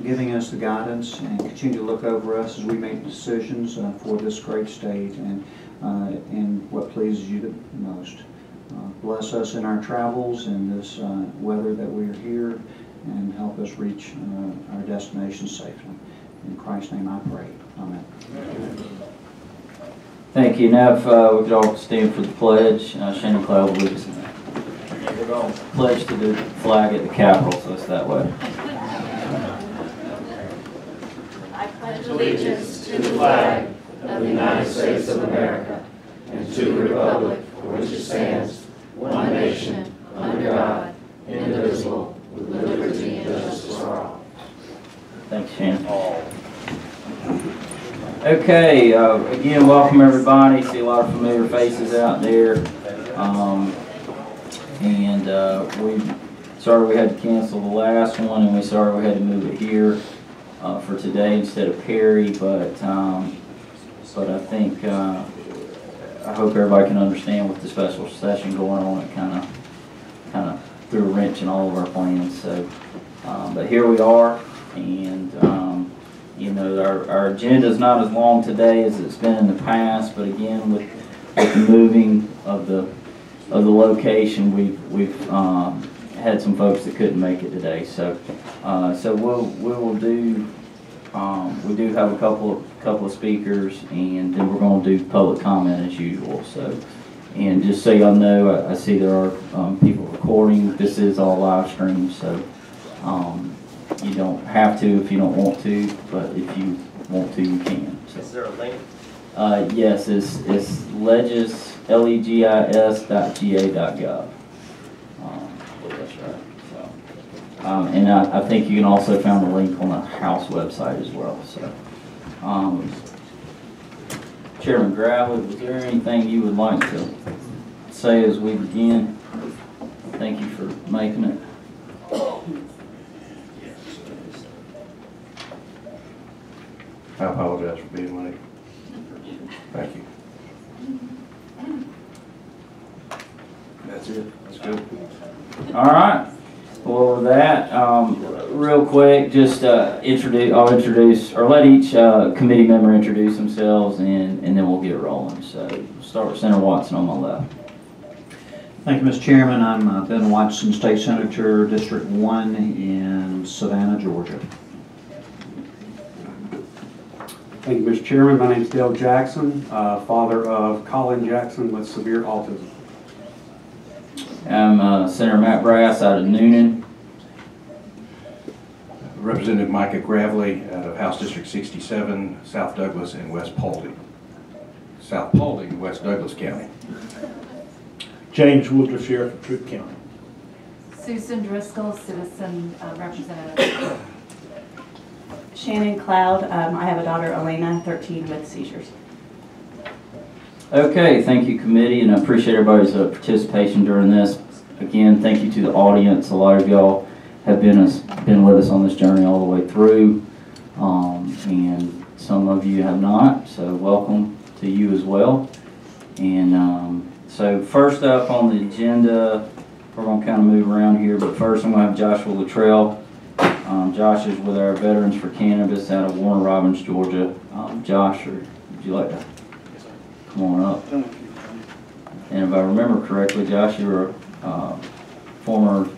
giving us the guidance and continue to look over us as we make decisions for this great state and what pleases you the most. Bless us in our travels and this weather that we are here, and help us reach our destination safely. In Christ's name I pray. Amen. Thank you. Now if we could all stand for the pledge. Shannon Cloud will lead us in that. We're going to pledge to the flag at the Capitol, so it's that way. I pledge allegiance to the flag of the United States of America and to the republic for which it stands, one nation, under God, indivisible, with liberty and justice for all. Thanks, Shannon. Okay, again, welcome everybody. See a lot of familiar faces out there. We had to cancel the last one, and we had to move it here for today instead of Perry. But I think I hope everybody can understand with the special session going on, it kind of threw a wrench in all of our plans. So, but here we are, and you know, our agenda is not as long today as it's been in the past. But again, with the moving of the location, we've had some folks that couldn't make it today. So we do have a couple of speakers, and then we're going to do public comment as usual. So, and just so y'all know, I see there are people recording. This is all live stream, so you don't have to if you don't want to, but if you want to, you can. So. Is there a link? Yes, it's legis.ga.gov. That's right. So, and I think you can also find the link on the House website as well. So, Chairman Gravely, was there anything you would like to say as we begin? Thank you for making it. I apologize for being late. Thank you. That's it. That's good. All right. Well, with that, real quick, just let each committee member introduce themselves, and then we'll get rolling. So we'll start with Senator Watson on my left. Thank you, Mr. Chairman. I'm Ben Watson, State Senator, District 1 in Savannah, Georgia. Thank you, Mr. Chairman. My name is Dale Jackson, father of Colin Jackson with severe autism. I'm Senator Matt Brass out of Noonan. Representative Micah Gravely out of House District 67, South Douglas and West Paulding. South Paulding, West Douglas County. James Woodruff, Sheriff of Troup County. Susan Driscoll, Citizen Representative. Shannon Cloud. I have a daughter, Elena, 13, with seizures. Okay, thank you, committee, and I appreciate everybody's participation during this. Again, thank you to the audience. A lot of y'all have been with us on this journey all the way through, and some of you have not, so welcome to you as well. And so first up on the agenda, we're going to kind of move around here, but first I'm going to have Joshua Luttrell. Josh is with our Veterans for Cannabis out of Warner Robins, Georgia. Josh, would you like to come on up? And if I remember correctly, Josh, you were a former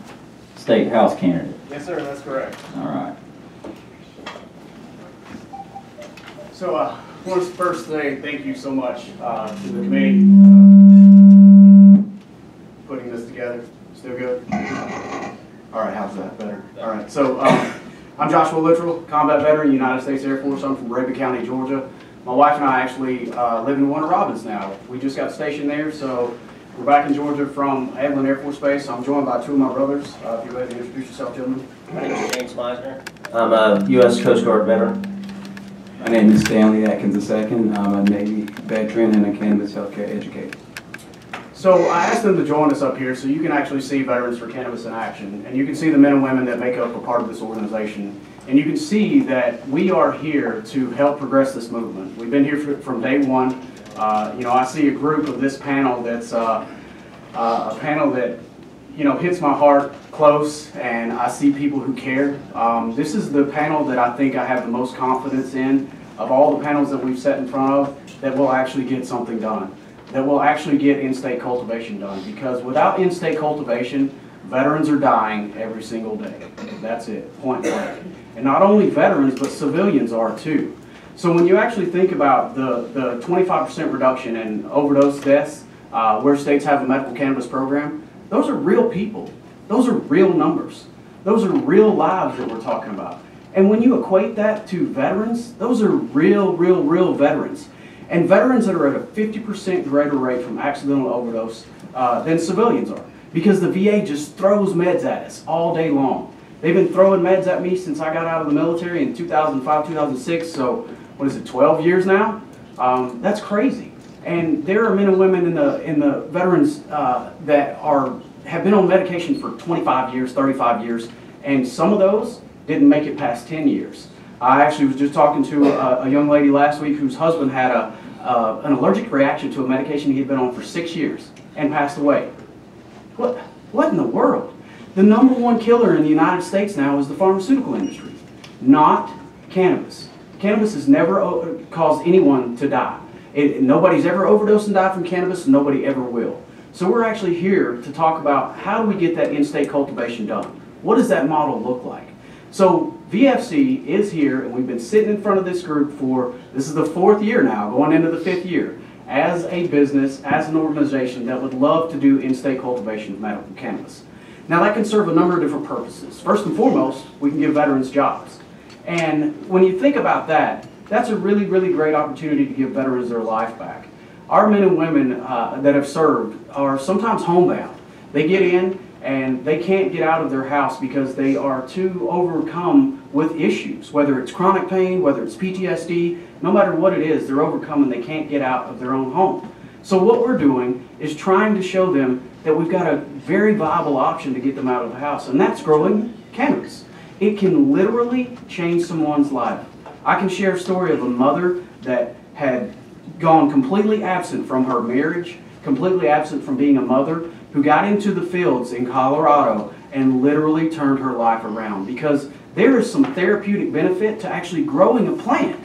state house candidate. Yes, sir, that's correct. All right. So I want to first say thank you so much to the committee putting this together. Still good? All right, how's that? Better? All right, so I'm Joshua Luttrell, combat veteran, United States Air Force. I'm from Rebukes County, Georgia. My wife and I actually live in Warner Robins now. We just got stationed there, so we're back in Georgia from Eglin Air Force Base. I'm joined by two of my brothers. If you're ready to introduce yourself, gentlemen. My name is James Meisner. I'm a U.S. Coast Guard veteran. My name is Stanley Adkins II. I'm a Navy veteran and a cannabis healthcare educator. So I asked them to join us up here so you can actually see Veterans for Cannabis in action. And you can see the men and women that make up a part of this organization. And you can see that we are here to help progress this movement. We've been here from day one. You know, I see a group of this panel that's a panel that you know, hits my heart close, and I see people who care. This is the panel that I think I have the most confidence in of all the panels that we've sat in front of that will actually get something done, that will actually get in-state cultivation done. Because without in-state cultivation, veterans are dying every single day. That's it, point blank. And not only veterans, but civilians are too. So when you actually think about the 25% reduction in overdose deaths, where states have a medical cannabis program, those are real people. Those are real numbers. Those are real lives that we're talking about. And when you equate that to veterans, those are real veterans. And veterans that are at a 50% greater rate from accidental overdose than civilians are. Because the VA just throws meds at us all day long. They've been throwing meds at me since I got out of the military in 2005, 2006, so what is it, 12 years now? That's crazy. And there are men and women in the veterans that have been on medication for 25 years, 35 years, and some of those didn't make it past 10 years. I actually was just talking to a young lady last week whose husband had an allergic reaction to a medication he had been on for 6 years and passed away. What in the world? The #1 killer in the United States now is the pharmaceutical industry, not cannabis. Cannabis has never caused anyone to die. Nobody's ever overdosed and died from cannabis, and nobody ever will. So we're actually here to talk about how do we get that in-state cultivation done? What does that model look like? So VFC is here, and we've been sitting in front of this group for, this is the 4th year now, going into the 5th year, as a business, as an organization that would love to do in-state cultivation of medical cannabis. Now that can serve a number of different purposes. First and foremost, we can give veterans jobs. And when you think about that, that's a really great opportunity to give veterans their life back. Our men and women that have served are sometimes homebound. They get in and they can't get out of their house because they are too overcome with issues, whether it's chronic pain, whether it's PTSD, no matter what it is, they're overcome and they can't get out of their own home. So what we're doing is trying to show them that we've got a very viable option to get them out of the house, and that's growing cannabis. It can literally change someone's life. I can share a story of a mother that had gone completely absent from her marriage, completely absent from being a mother, who got into the fields in Colorado and literally turned her life around, because there is some therapeutic benefit to actually growing a plant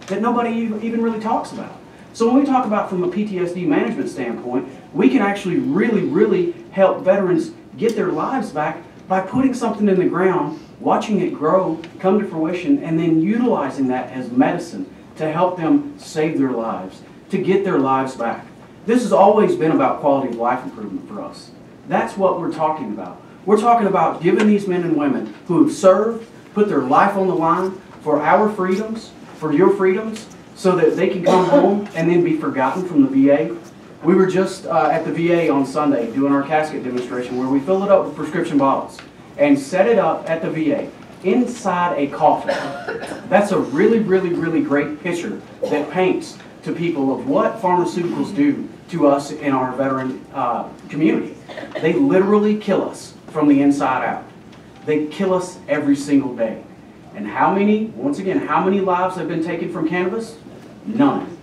that nobody even really talks about. So when we talk about from a PTSD management standpoint, we can actually really help veterans get their lives back by putting something in the ground, watching it grow, come to fruition, and then utilizing that as medicine to help them save their lives, to get their lives back. This has always been about quality of life improvement for us. That's what we're talking about. We're talking about giving these men and women who have served, put their life on the line for our freedoms, for your freedoms, so that they can come home and then be forgotten from the VA. We were just at the VA on Sunday doing our casket demonstration where we filled it up with prescription bottles and set it up at the VA inside a coffin. That's a really great picture that paints to people of what pharmaceuticals do to us in our veteran community. They literally kill us from the inside out. They kill us every single day. And how many, once again, how many lives have been taken from cannabis? None.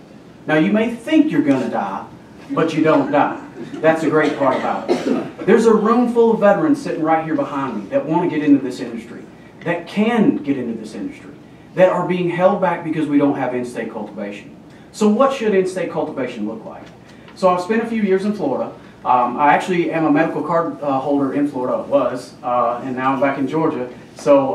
Now you may think you're going to die, but you don't die. That's the great part about it. There's a room full of veterans sitting right here behind me that want to get into this industry, that can get into this industry, that are being held back because we don't have in-state cultivation. So what should in-state cultivation look like? So I've spent a few years in Florida. I actually am a medical card holder in Florida, and now I'm back in Georgia. So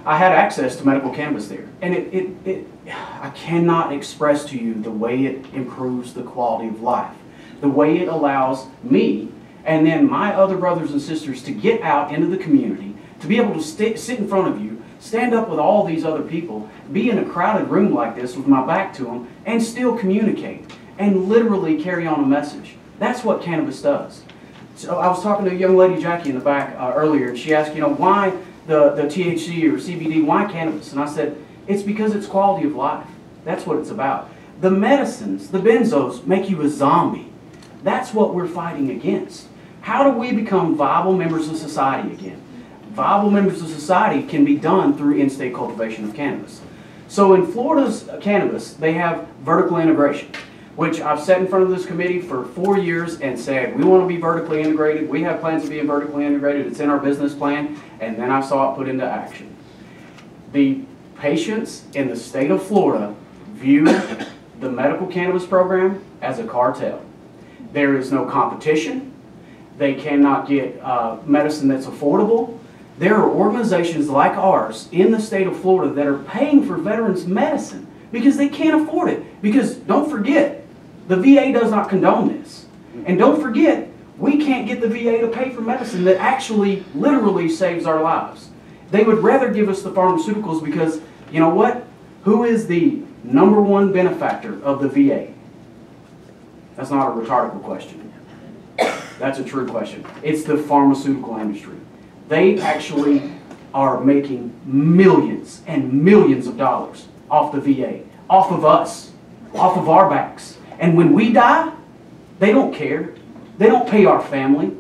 I had access to medical cannabis there. And I cannot express to you the way it improves the quality of life, the way it allows me and then my other brothers and sisters to get out into the community, to be able to sit in front of you, stand up with all these other people, be in a crowded room like this with my back to them, and still communicate and literally carry on a message. That's what cannabis does. So I was talking to a young lady, Jackie, in the back earlier, and she asked, why the THC or CBD, why cannabis? And I said, it's because it's quality of life. That's what it's about. The medicines, the benzos, make you a zombie. That's what we're fighting against. How do we become viable members of society again? Viable members of society can be done through in-state cultivation of cannabis. So in Florida's cannabis, they have vertical integration. which I've sat in front of this committee for 4 years and said, we want to be vertically integrated. We have plans to be vertically integrated. It's in our business plan. And then I saw it put into action. The patients in the state of Florida view the medical cannabis program as a cartel. There is no competition. They cannot get medicine that's affordable. There are organizations like ours in the state of Florida that are paying for veterans' medicine because they can't afford it. Because don't forget, the VA does not condone this. And don't forget, we can't get the VA to pay for medicine that actually literally saves our lives. They would rather give us the pharmaceuticals because, you know what? Who is the #1 benefactor of the VA? That's not a rhetorical question. That's a true question. It's the pharmaceutical industry. They actually are making millions and millions of dollars off the VA, off of us, off of our backs. And when we die, they don't care. They don't pay our family.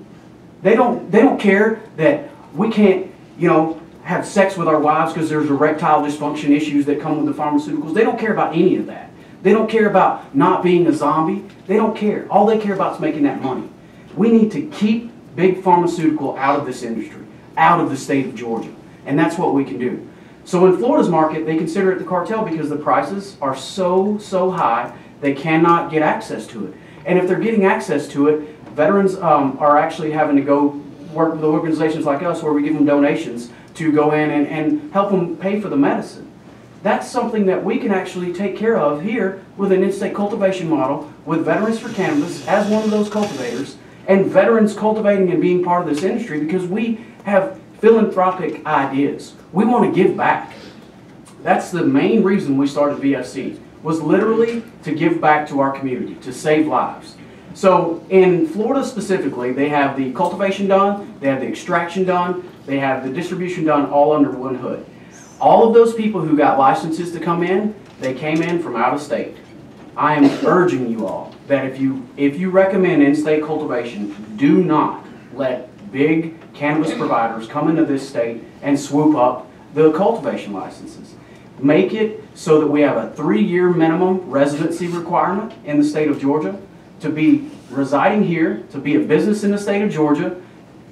They don't care that we can't, have sex with our wives because there's erectile dysfunction issues that come with the pharmaceuticals. They don't care about any of that. They don't care about not being a zombie. They don't care. All they care about is making that money. We need to keep big pharmaceutical out of this industry, out of the state of Georgia. And that's what we can do. So in Florida's market, they consider it the cartel because the prices are so high, they cannot get access to it. And if they're getting access to it, veterans are actually having to go work with organizations like us where we give them donations to go in and help them pay for the medicine. That's something that we can actually take care of here with an in-state cultivation model with Veterans for Cannabis as one of those cultivators and veterans cultivating and being part of this industry because we have philanthropic ideas. We want to give back. That's the main reason we started VFC, was literally to give back to our community, to save lives. So in Florida specifically, they have the cultivation done, they have the extraction done, they have the distribution done all under one hood. All of those people who got licenses to come in, they came in from out of state. I am urging you all that if you recommend in-state cultivation, do not let big cannabis providers come into this state and swoop up the cultivation licenses. Make it so that we have a 3-year minimum residency requirement in the state of Georgia to be residing here, to be a business in the state of Georgia.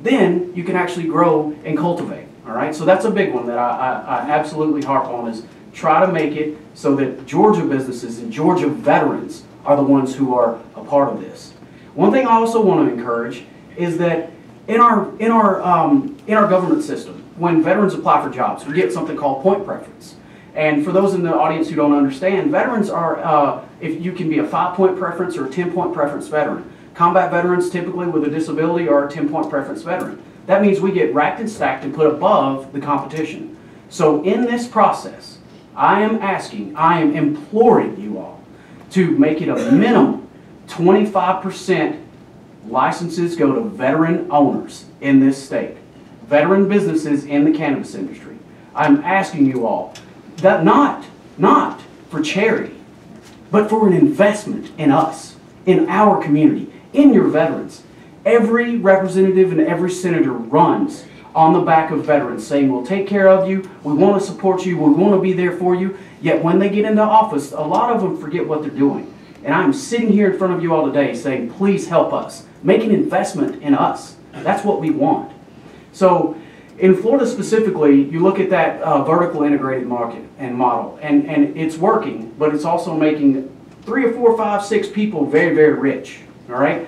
Then you can actually grow and cultivate. All right, so that's a big one that I absolutely harp on, is try to make it so that Georgia businesses and Georgia veterans are the ones who are a part of this. One thing I also want to encourage is that in our government system, when veterans apply for jobs, we get something called point preference. And for those in the audience who don't understand, veterans are, if you can be a 5-point preference or a 10-point preference veteran. Combat veterans typically with a disability are a 10-point preference veteran. That means we get racked and stacked and put above the competition. So in this process, I am imploring you all to make it a minimum 25% licenses go to veteran owners in this state, veteran businesses in the cannabis industry. I'm asking you all that not for charity, but for an investment in us, in our community, in your veterans. Every representative and every senator runs on the back of veterans saying, we'll take care of you, we want to support you, we want to be there for you. Yet when they get into office, a lot of them forget what they're doing. And I'm sitting here in front of you all today saying, please help us. Make an investment in us. That's what we want. So in Florida specifically, you look at that vertical integrated market and model, and it's working, but it's also making 3 or 4, 5, 6 people very, very rich. All right?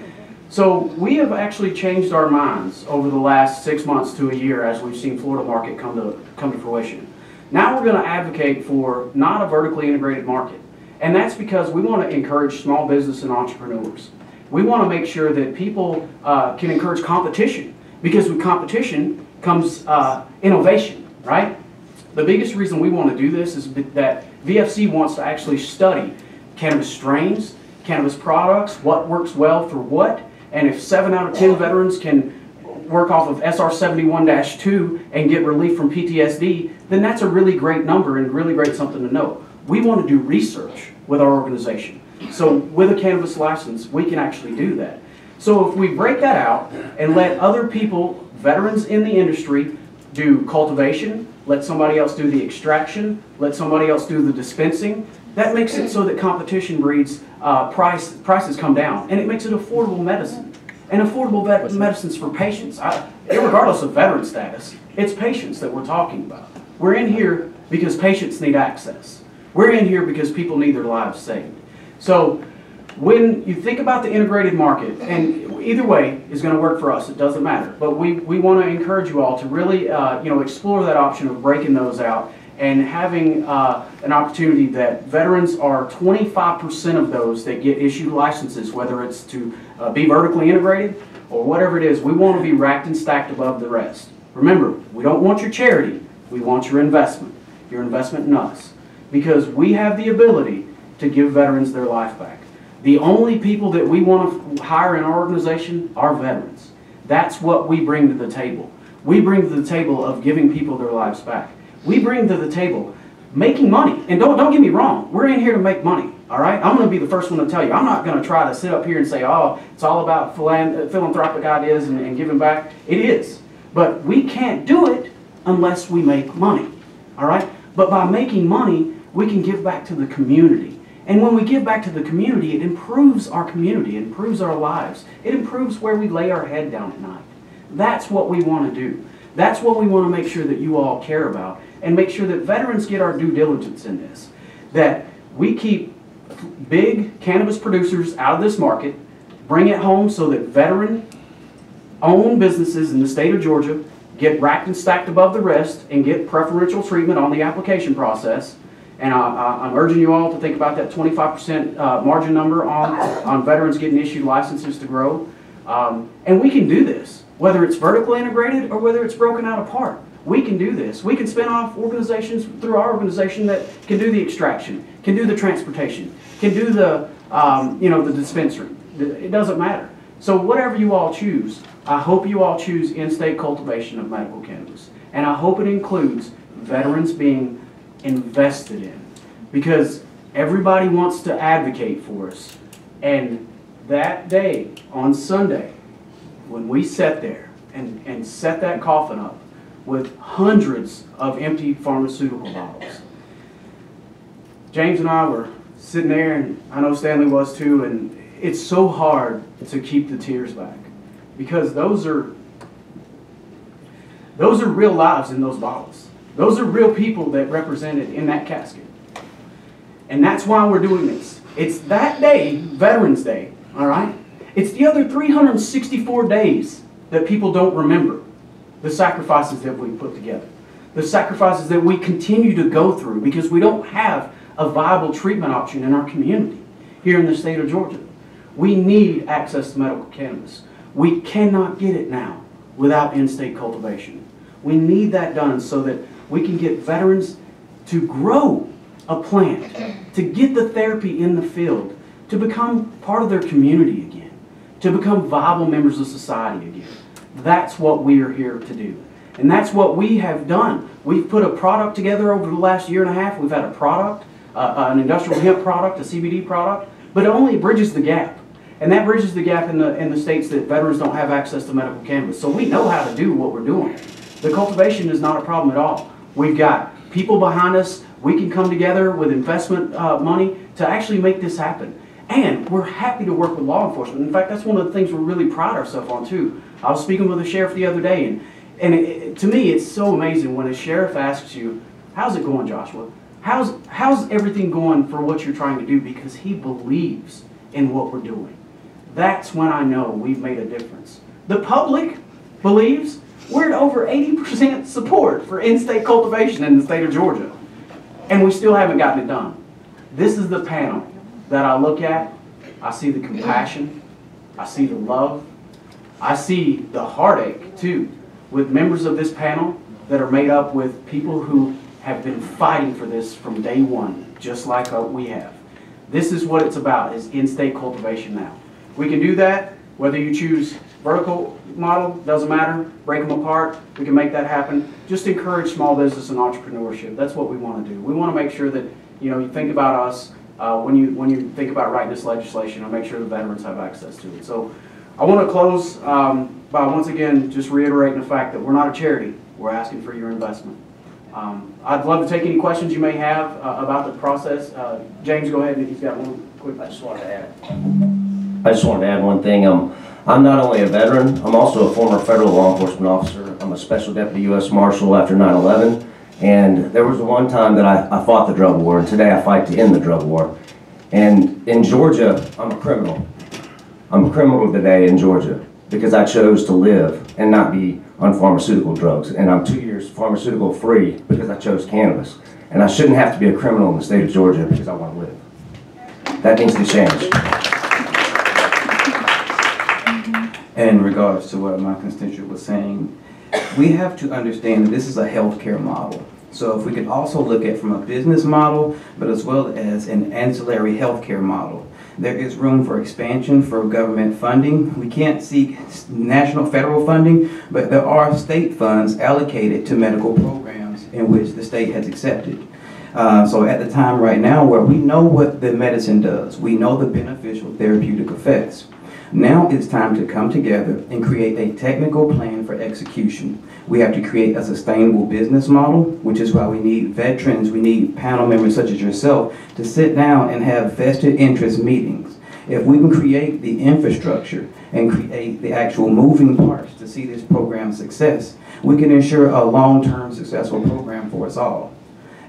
So we have actually changed our minds over the last 6 months to a year as we've seen Florida market come to fruition. Now we're going to advocate for not a vertically integrated market. And that's because we want to encourage small business and entrepreneurs. We want to make sure that people can encourage competition, because with competition comes innovation, right? The biggest reason we want to do this is that VFC wants to actually study cannabis strains, cannabis products, what works well for what, and if 7 out of 10 veterans can work off of SR 71-2 and get relief from PTSD, then that's a really great number and really great something to know. We want to do research with our organization. So with a cannabis license, we can actually do that. So if we break that out and let other people, veterans in the industry, do cultivation, let somebody else do the extraction, let somebody else do the dispensing, That makes it so that competition breeds prices come down, and it makes it affordable medicine. And affordable medicines for patients, regardless of veteran status, it's patients that we're talking about. We're in here because patients need access. We're in here because people need their lives saved. So when you think about the integrated market, and either way is going to work for us, it doesn't matter. But we want to encourage you all to really explore that option of breaking those out and having an opportunity that veterans are 25% of those that get issued licenses, whether it's to be vertically integrated or whatever it is. We want to be racked and stacked above the rest. Remember, we don't want your charity. We want your investment in us. Because we have the ability to give veterans their life back. The only people that we want to hire in our organization are veterans. That's what we bring to the table. We bring to the table of giving people their lives back. We bring to the table making money. And don't get me wrong, we're in here to make money. All right? I'm going to be the first one to tell you. I'm not going to try to sit up here and say, oh, it's all about philanthropic ideas and giving back. It is. But we can't do it unless we make money. All right? But by making money, we can give back to the community. And when we give back to the community, it improves our community. It improves our lives. It improves where we lay our head down at night. That's what we want to do. That's what we want to make sure that you all care about, and make sure that veterans get our due diligence in this. That we keep big cannabis producers out of this market, bring it home so that veteran-owned businesses in the state of Georgia get racked and stacked above the rest and get preferential treatment on the application process. And I'm urging you all to think about that 25% margin number on veterans getting issued licenses to grow. And we can do this, whether it's vertically integrated or whether it's broken out apart. We can do this. We can spin off organizations through our organization that can do the extraction, can do the transportation, can do the the dispensary. It doesn't matter. So whatever you all choose, I hope you all choose in-state cultivation of medical cannabis. And I hope it includes veterans being invested in, because everybody wants to advocate for us. And that day, on Sunday, when we sat there and set that coffin up with hundreds of empty pharmaceutical bottles, James and I were sitting there, and I know Stanley was too, and it's so hard to keep the tears back, because those are real lives in those bottles. Those are real people that represented in that casket. And that's why we're doing this. It's that day, Veterans Day, all right? It's the other 364 days that people don't remember the sacrifices that we put together, the sacrifices that we continue to go through because we don't have a viable treatment option in our community here in the state of Georgia. We need access to medical cannabis. We cannot get it now without in-state cultivation. We need that done so that we can get veterans to grow a plant, to get the therapy in the field, to become part of their community again, to become viable members of society again. That's what we are here to do. And that's what we have done. We've put a product together over the last year and a half. We've had a product, an industrial hemp product, a CBD product, but it only bridges the gap. And that bridges the gap in the states that veterans don't have access to medical cannabis. So we know how to do what we're doing. The cultivation is not a problem at all. We've got people behind us. We can come together with investment money to actually make this happen. And we're happy to work with law enforcement. In fact, that's one of the things we really pride ourselves on too. I was speaking with a sheriff the other day, and to me it's so amazing when a sheriff asks you, how's it going, Joshua? How's everything going for what you're trying to do? Because he believes in what we're doing. That's when I know we've made a difference. The public believes. We're at over 80% support for in-state cultivation in the state of Georgia. And we still haven't gotten it done. This is the panel that I look at. I see the compassion. I see the love. I see the heartache, too, with members of this panel that are made up with people who have been fighting for this from day one, just like we have. This is what it's about, is in-state cultivation now. We can do that, whether you choose vertical model, doesn't matter, break them apart, we can make that happen. Just encourage small business and entrepreneurship. That's what we want to do. We want to make sure that you think about us when you think about writing this legislation, and make sure the veterans have access to it. So I want to close by once again just reiterating the fact that we're not a charity. We're asking for your investment. I'd love to take any questions you may have about the process. James, go ahead. He's got one quick. I just wanted to add one thing. I'm not only a veteran, I'm also a former federal law enforcement officer. I'm a special deputy U.S. Marshal after 9/11. And there was one time that I fought the drug war, and today I fight to end the drug war. And in Georgia, I'm a criminal. I'm a criminal today in Georgia because I chose to live and not be on pharmaceutical drugs. And I'm 2 years pharmaceutical free because I chose cannabis. And I shouldn't have to be a criminal in the state of Georgia because I want to live. That needs to change. In regards to what my constituent was saying, we have to understand that this is a healthcare model. So if we could also look at from a business model, but as well as an ancillary healthcare model, there is room for expansion for government funding. We can't seek national federal funding, but there are state funds allocated to medical programs in which the state has accepted. So at the time right now where we know what the medicine does, we know the beneficial therapeutic effects. Now it's time to come together and create a technical plan for execution. We have to create a sustainable business model, which is why we need veterans, we need panel members such as yourself to sit down and have vested interest meetings. If we can create the infrastructure and create the actual moving parts to see this program's success, we can ensure a long-term successful program for us all.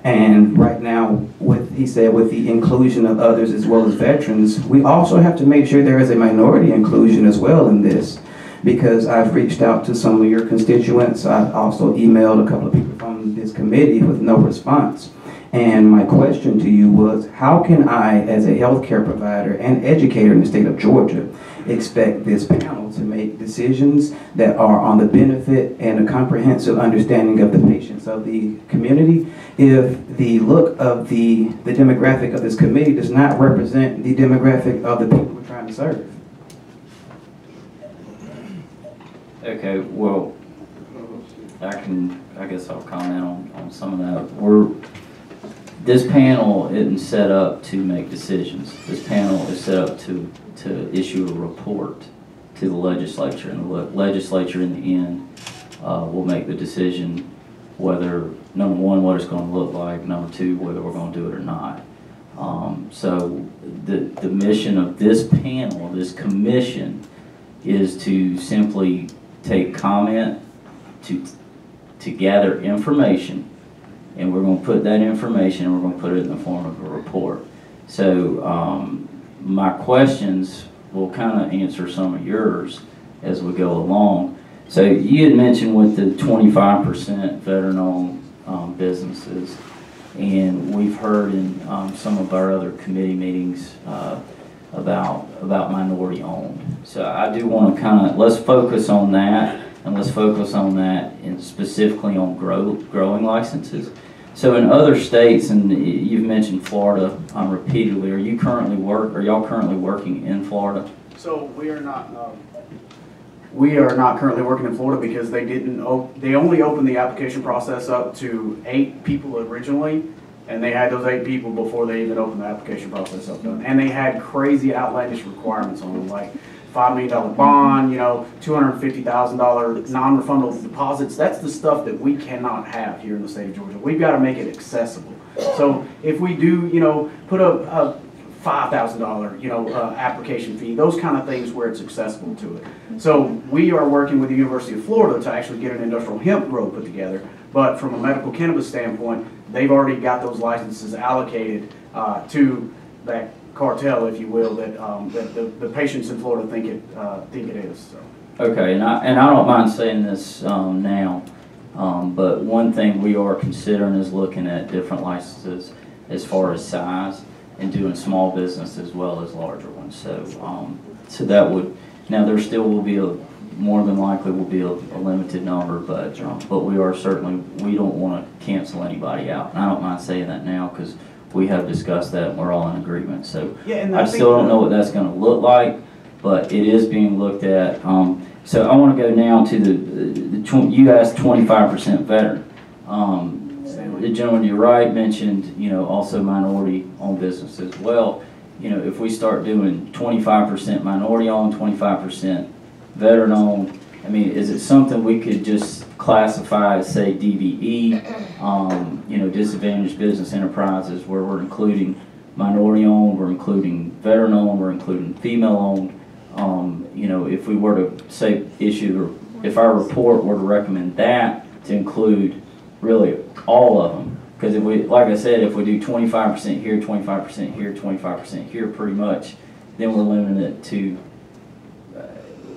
And right now, he said, with the inclusion of others as well as veterans, we also have to make sure there is a minority inclusion as well in this, because I've reached out to some of your constituents. I've also emailed a couple of people from this committee with no response. And my question to you was, how can I, as a healthcare provider and educator in the state of Georgia, expect this panel to make decisions that are on the benefit and a comprehensive understanding of the patients of the community if the look of the demographic of this committee does not represent the demographic of the people we're trying to serve? Okay, well, I guess I'll comment on some of that. This panel isn't set up to make decisions. This panel is set up to issue a report to the legislature, and the legislature in the end will make the decision whether, number one, what it's going to look like, number two, whether we're going to do it or not. So the mission of this panel, this commission, is to simply take comment, to gather information, and we're going to put that information and we're going to put it in the form of a report. So my questions will kind of answer some of yours as we go along. So you had mentioned with the 25% veteran-owned businesses, and we've heard in some of our other committee meetings about minority-owned. So I do want to let's focus on that, and let's focus on that and specifically on growing licenses. So in other states, and you've mentioned Florida repeatedly, are y'all currently working in Florida? So we are not currently working in Florida because they only opened the application process up to 8 people originally, and they had those 8 people before they even opened the application process up. And they had crazy outlandish requirements on them, like $5 million bond, $250,000 non-refundable deposits. That's the stuff that we cannot have here in the state of Georgia. We've got to make it accessible. So if we do, put a $5,000, application fee, those kind of things where it's accessible to it. So we are working with the University of Florida to actually get an industrial hemp grow put together. But from a medical cannabis standpoint, they've already got those licenses allocated to that cartel, if you will, that the patients in Florida think it is. So. Okay, and I don't mind saying this now, but one thing we are considering is looking at different licenses as far as size and doing small business as well as larger ones. So that would, now there still will be more than likely will be a limited number, but we are certainly, we don't want to cancel anybody out. And I don't mind saying that now because we have discussed that and we're all in agreement. So yeah, I still don't know what that's going to look like, but it is being looked at. So I want to go now to you asked 25% veteran. The gentleman to your right mentioned, also minority-owned businesses. Well, if we start doing 25% minority-owned, 25% veteran-owned, I mean, is it something we could just classify as, say, DBE, you know, disadvantaged business enterprises, where we're including minority-owned, we're including veteran-owned, we're including female-owned. You know, if we were to, say, if our report were to recommend that to include really all of them, because if we, like I said, if we do 25% here, 25% here, 25% here, pretty much, then we're limiting it to,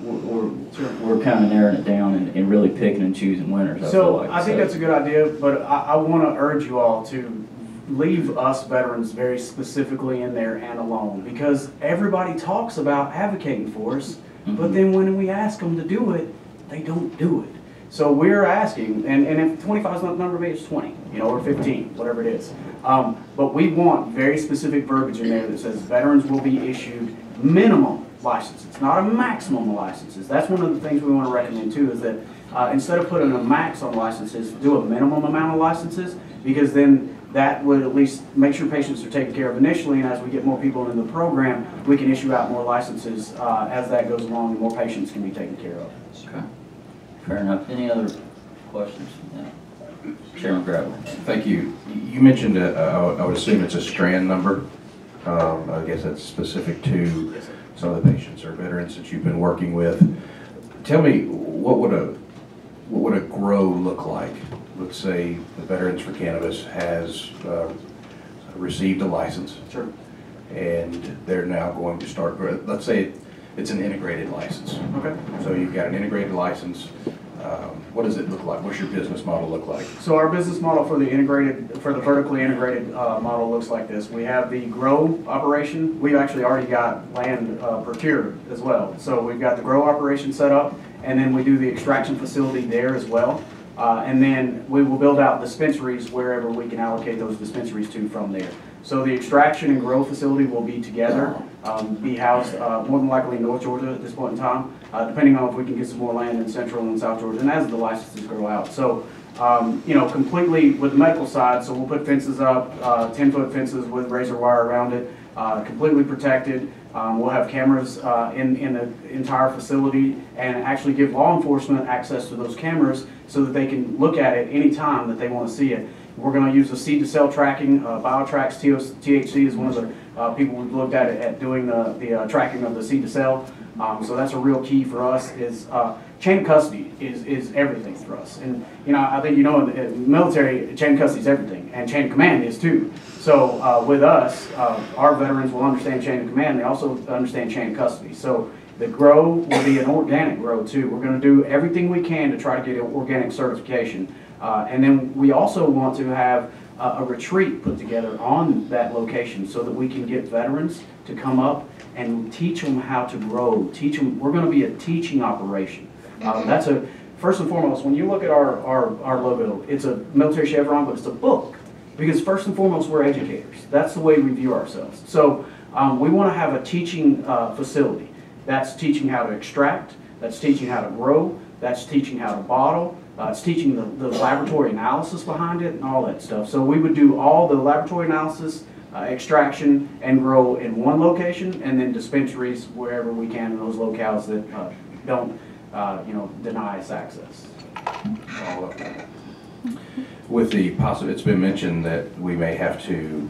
we're kind of narrowing it down and really picking and choosing winners. I think that's a good idea, but I want to urge you all to leave us veterans very specifically in there and alone, because everybody talks about advocating for us, but then when we ask them to do it, they don't do it. So we're asking, and if 25 is not the number, maybe it's 20, you know, or 15, whatever it is. But we want very specific verbiage in there that says veterans will be issued minimum licenses, not a maximum of licenses. That's one of the things we want to recommend too, is that instead of putting a max on licenses, do a minimum amount of licenses, because then that would at least make sure patients are taken care of initially, and as we get more people into the program, we can issue out more licenses as that goes along, and more patients can be taken care of. Okay. Fair enough. Any other questions? Yeah. Chairman Gravely. Thank you. You mentioned, I would assume it's a strand number. I guess that's specific to some of the patients or veterans that you've been working with. Tell me, what would a grow look like? Let's say the Veterans for Cannabis has received a license. Sure. And they're now going to start, let's say it's an integrated license. Okay. So you've got an integrated license. What does it look like? What's your business model look like? So our business model for the vertically integrated model looks like this. We have the grow operation. We've actually already got land procured as well. So we've got the grow operation set up, and then we do the extraction facility there as well. And then we will build out dispensaries wherever we can allocate those dispensaries to from there. So the extraction and grow facility will be together, be housed more than likely in North Georgia at this point in time, depending on if we can get some more land in Central and South Georgia, and as the licenses grow out. So, you know, completely with the medical side, so we'll put fences up, 10-foot fences with razor wire around it, completely protected. We'll have cameras in the entire facility and actually give law enforcement access to those cameras so that they can look at it any time that they want to see it. We're going to use the seed-to-cell tracking. BioTrack's THC is one of the people we've looked at doing the tracking of the seed-to-cell. So that's a real key for us. Is chain of custody is everything for us. And you know, I think you know in the military, chain of custody is everything, and chain of command is too. So with us, our veterans will understand chain of command. They also understand chain of custody. So the grow will be an organic grow too. We're going to do everything we can to try to get organic certification. And then we also want to have a retreat put together on that location so that we can get veterans to come up and teach them how to grow. Teach them. We're going to be a teaching operation. That's a first and foremost. When you look at our logo, it's a military chevron, but it's a book, because first and foremost we're educators. That's the way we view ourselves. So we want to have a teaching facility. That's teaching how to extract. That's teaching how to grow. That's teaching how to bottle. It's teaching the laboratory analysis behind it and all that stuff. So we would do all the laboratory analysis, extraction, and grow in one location, and then dispensaries wherever we can in those locales that don't, you know, deny us access. With the it's been mentioned that we may have to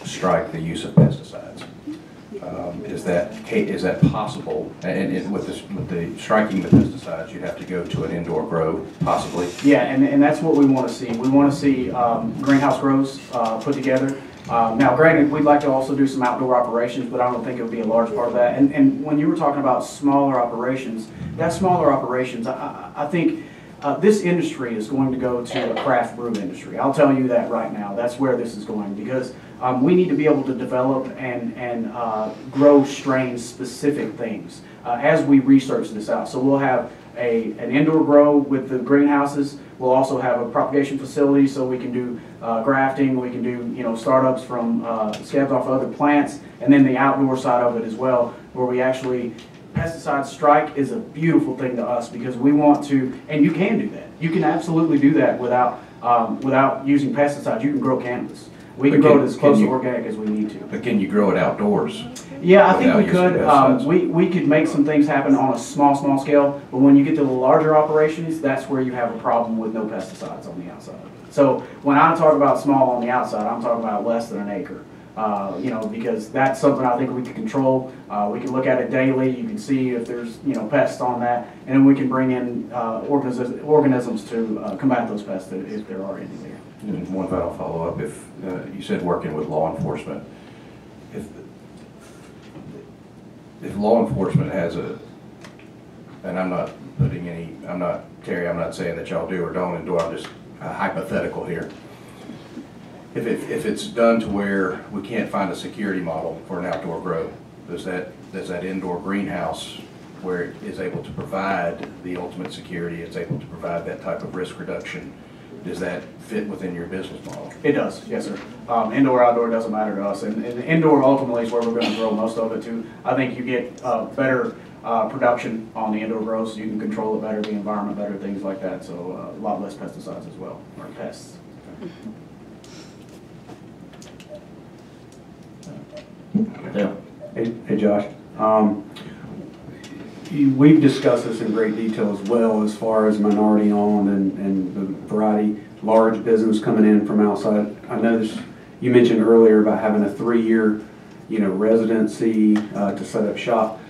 strike the use of pesticides. Is that possible? And with the striking the pesticides, you'd have to go to an indoor grow, possibly. Yeah, and that's what we want to see. We want to see greenhouse grows put together. Now, granted, we'd like to also do some outdoor operations, but I don't think it would be a large part of that. And when you were talking about smaller operations, I think this industry is going to go to a craft brew industry. I'll tell you that right now. That's where this is going, because we need to be able to develop and grow strain-specific things as we research this out. So we'll have an indoor grow with the greenhouses. We'll also have a propagation facility so we can do grafting. We can do startups from scabs off other plants, and then the outdoor side of it as well, where we actually pesticide strike is a beautiful thing to us, because we want to, and you can do that. You can absolutely do that without using pesticides. You can grow cannabis. We can grow it as close to organic as we need to. But can you grow it outdoors? Yeah, I think we without could. using pesticides? We could make some things happen on a small scale, but when you get to the larger operations, that's where you have a problem with no pesticides on the outside. So when I talk about small on the outside, I'm talking about less than an acre. Because that's something I think we can control. We can look at it daily. You can see if there's pests on that, and then we can bring in organisms to combat those pests if there are any there. And one final follow-up. If you said working with law enforcement, if law enforcement has and I'm not saying that y'all do or don't, I'm just hypothetical here. If it's done to where we can't find a security model for an outdoor grow, does that indoor greenhouse where it is able to provide the ultimate security, it's able to provide that type of risk reduction, does that fit within your business model? It does, yes, sir. Indoor, outdoor doesn't matter to us, and indoor ultimately is where we're going to grow most of it too. I think you get better production on the indoor grows, so you can control it better, the environment better, things like that. So a lot less pesticides as well, or pests. Yeah. Hey Josh, we've discussed this in great detail as well as far as minority owned and the variety, large business coming in from outside. I noticed you mentioned earlier about having a 3-year, residency to set up shop.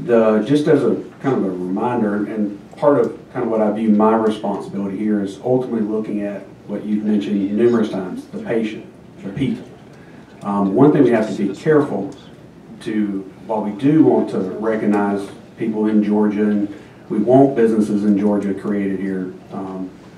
Just as a kind of a reminder, and part of kind of what I view my responsibility here is ultimately looking at what you've mentioned numerous times, the patient, the people. One thing we have to be careful while we do want to recognize people in Georgia and we want businesses in Georgia created here,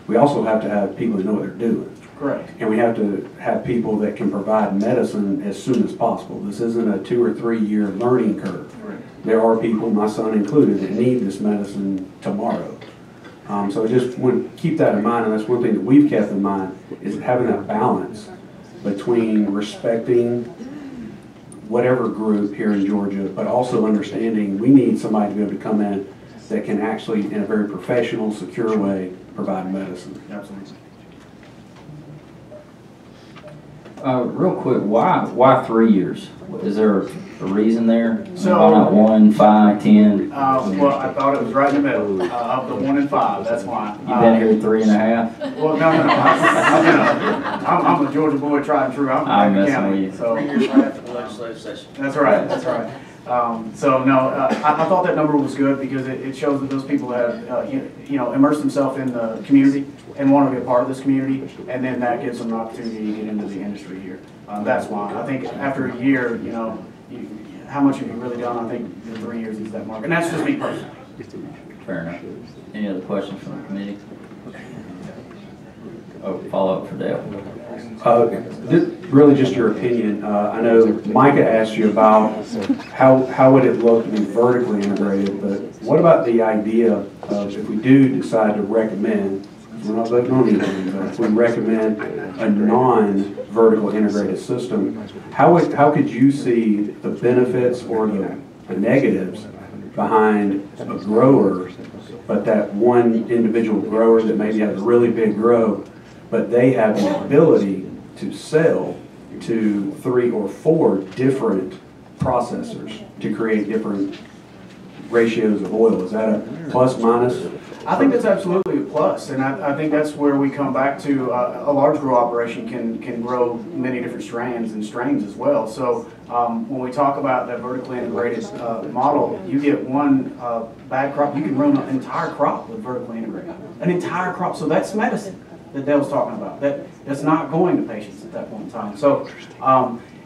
we also have to have people that know what they're doing. Correct. And we have to have people that can provide medicine as soon as possible. This isn't a 2 or 3 year learning curve. Right. There are people, my son included, that need this medicine tomorrow. So I just want to keep that in mind, and that's one thing that we've kept in mind, is having that balance between respecting whatever group here in Georgia, but also understanding we need somebody to be able to come in that can actually, in a very professional, secure way, provide medicine. Absolutely. Real quick, why 3 years? Is there a reason there? So, why not 1, 5, 10? Well, I thought it was right in the middle of the 1 and 5. That's why. You've been here 3.5. Well, no. I'm a Georgia boy, tried and true. I'm from I'm Macon messing County, with you. so 3 years right after the legislative session. that's right. That's right. So no, I thought that number was good because it shows that those people have immersed themselves in the community and want to be a part of this community, and then that gives them an opportunity to get into the industry here. That's why I think after a year, how much have you really done? I think in 3 years is that mark, and that's just me personally. Fair enough. Any other questions from the committee? Oh, follow up for Dale. Really just your opinion. I know Micah asked you about how would it look to be vertically integrated, but what about the idea of if we do decide to recommend, we're not voting on anything, but if we recommend a non-vertical integrated system, how could you see the benefits or the negatives behind a grower, but that one individual grower that maybe has a really big grow, but they have the ability to sell to 3 or 4 different processors to create different ratios of oil? Is that a plus, minus? I think that's absolutely a plus, and I think that's where we come back to a large grow operation can grow many different strands and strains as well. So when we talk about that vertically integrated model, you get one bad crop, you can run an entire crop with vertically integrated. An entire crop, so that's medicine that Dale's talking about. That's not going to patients at that point in time. So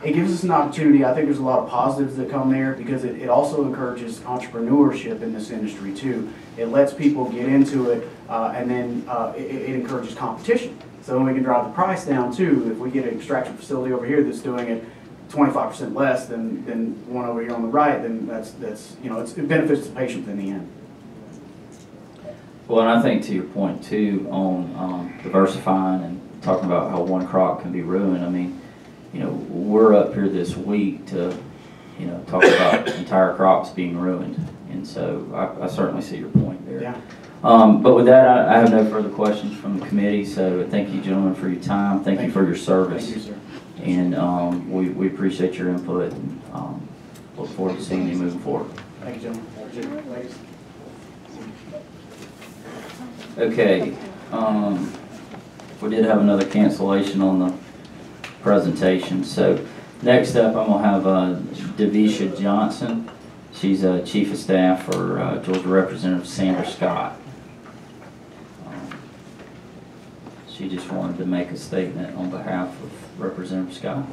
it gives us an opportunity. I think there's a lot of positives that come there because it also encourages entrepreneurship in this industry too. It lets people get into it, and then it encourages competition. So we can drive the price down too. If we get an extraction facility over here that's doing it 25% less than one over here on the right, then it benefits the patient in the end. Well, and I think to your point too on diversifying and talking about how one crop can be ruined. I mean, we're up here this week to, talk about entire crops being ruined, and so I certainly see your point there. Yeah. But with that, I have no further questions from the committee. So thank you, gentlemen, for your time. Thank you for your service. Thank you, sir. And we appreciate your input and look forward to seeing you moving forward. Thank you, gentlemen. Ladies. Okay, we did have another cancellation on the presentation. So next up, I'm gonna have Davisha Johnson. She's Chief of Staff for Georgia Representative Sandra Scott. She just wanted to make a statement on behalf of Representative Scott.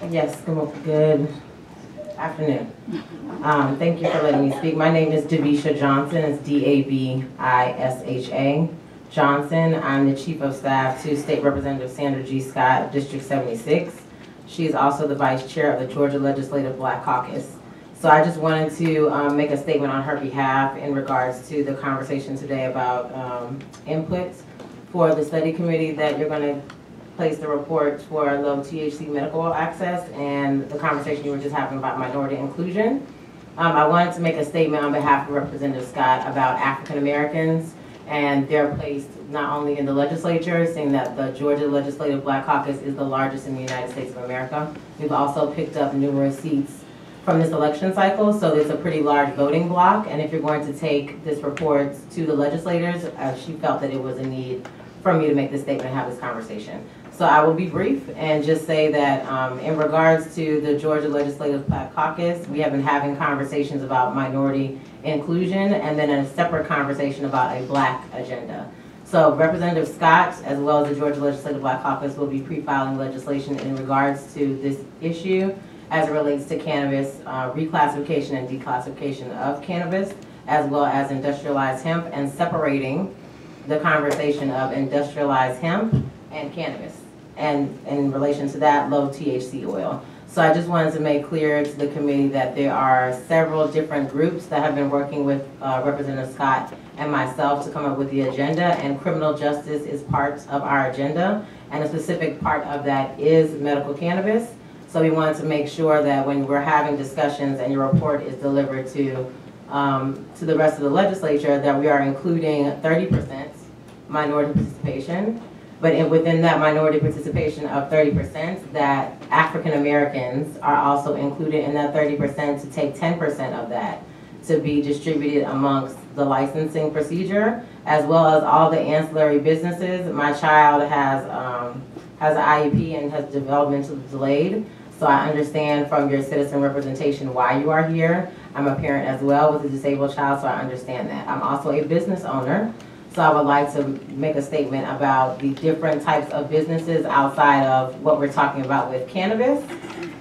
Yes, good afternoon. Thank you for letting me speak. My name is Davisha Johnson. It's Davisha Johnson. I'm the Chief of Staff to State Representative Sandra G. Scott of District 76. She is also the Vice Chair of the Georgia Legislative Black Caucus. So I just wanted to make a statement on her behalf in regards to the conversation today about inputs for the study committee that you're going to place the report for low THC medical access and the conversation you were just having about minority inclusion. I wanted to make a statement on behalf of Representative Scott about African Americans and their place not only in the legislature, saying that the Georgia Legislative Black Caucus is the largest in the United States of America. We've also picked up numerous seats from this election cycle, so there's a pretty large voting block, and if you're going to take this report to the legislators, she felt that it was a need for me to make this statement and have this conversation. So I will be brief and just say that in regards to the Georgia Legislative Black Caucus, we have been having conversations about minority inclusion and then a separate conversation about a black agenda. So Representative Scott, as well as the Georgia Legislative Black Caucus, will be pre-filing legislation in regards to this issue as it relates to cannabis, reclassification and declassification of cannabis, as well as industrialized hemp, and separating the conversation of industrialized hemp and cannabis, and in relation to that, low THC oil. So I just wanted to make clear to the committee that there are several different groups that have been working with Representative Scott and myself to come up with the agenda, and criminal justice is part of our agenda, and a specific part of that is medical cannabis. So we wanted to make sure that when we're having discussions and your report is delivered to the rest of the legislature, that we are including 30% minority participation, but within that minority participation of 30%, that African Americans are also included in that 30%, to take 10% of that to be distributed amongst the licensing procedure, as well as all the ancillary businesses. My child has an IEP and has developmentally delayed. So I understand from your citizen representation why you are here. I'm a parent as well with a disabled child, so I understand that. I'm also a business owner, so I would like to make a statement about the different types of businesses outside of what we're talking about with cannabis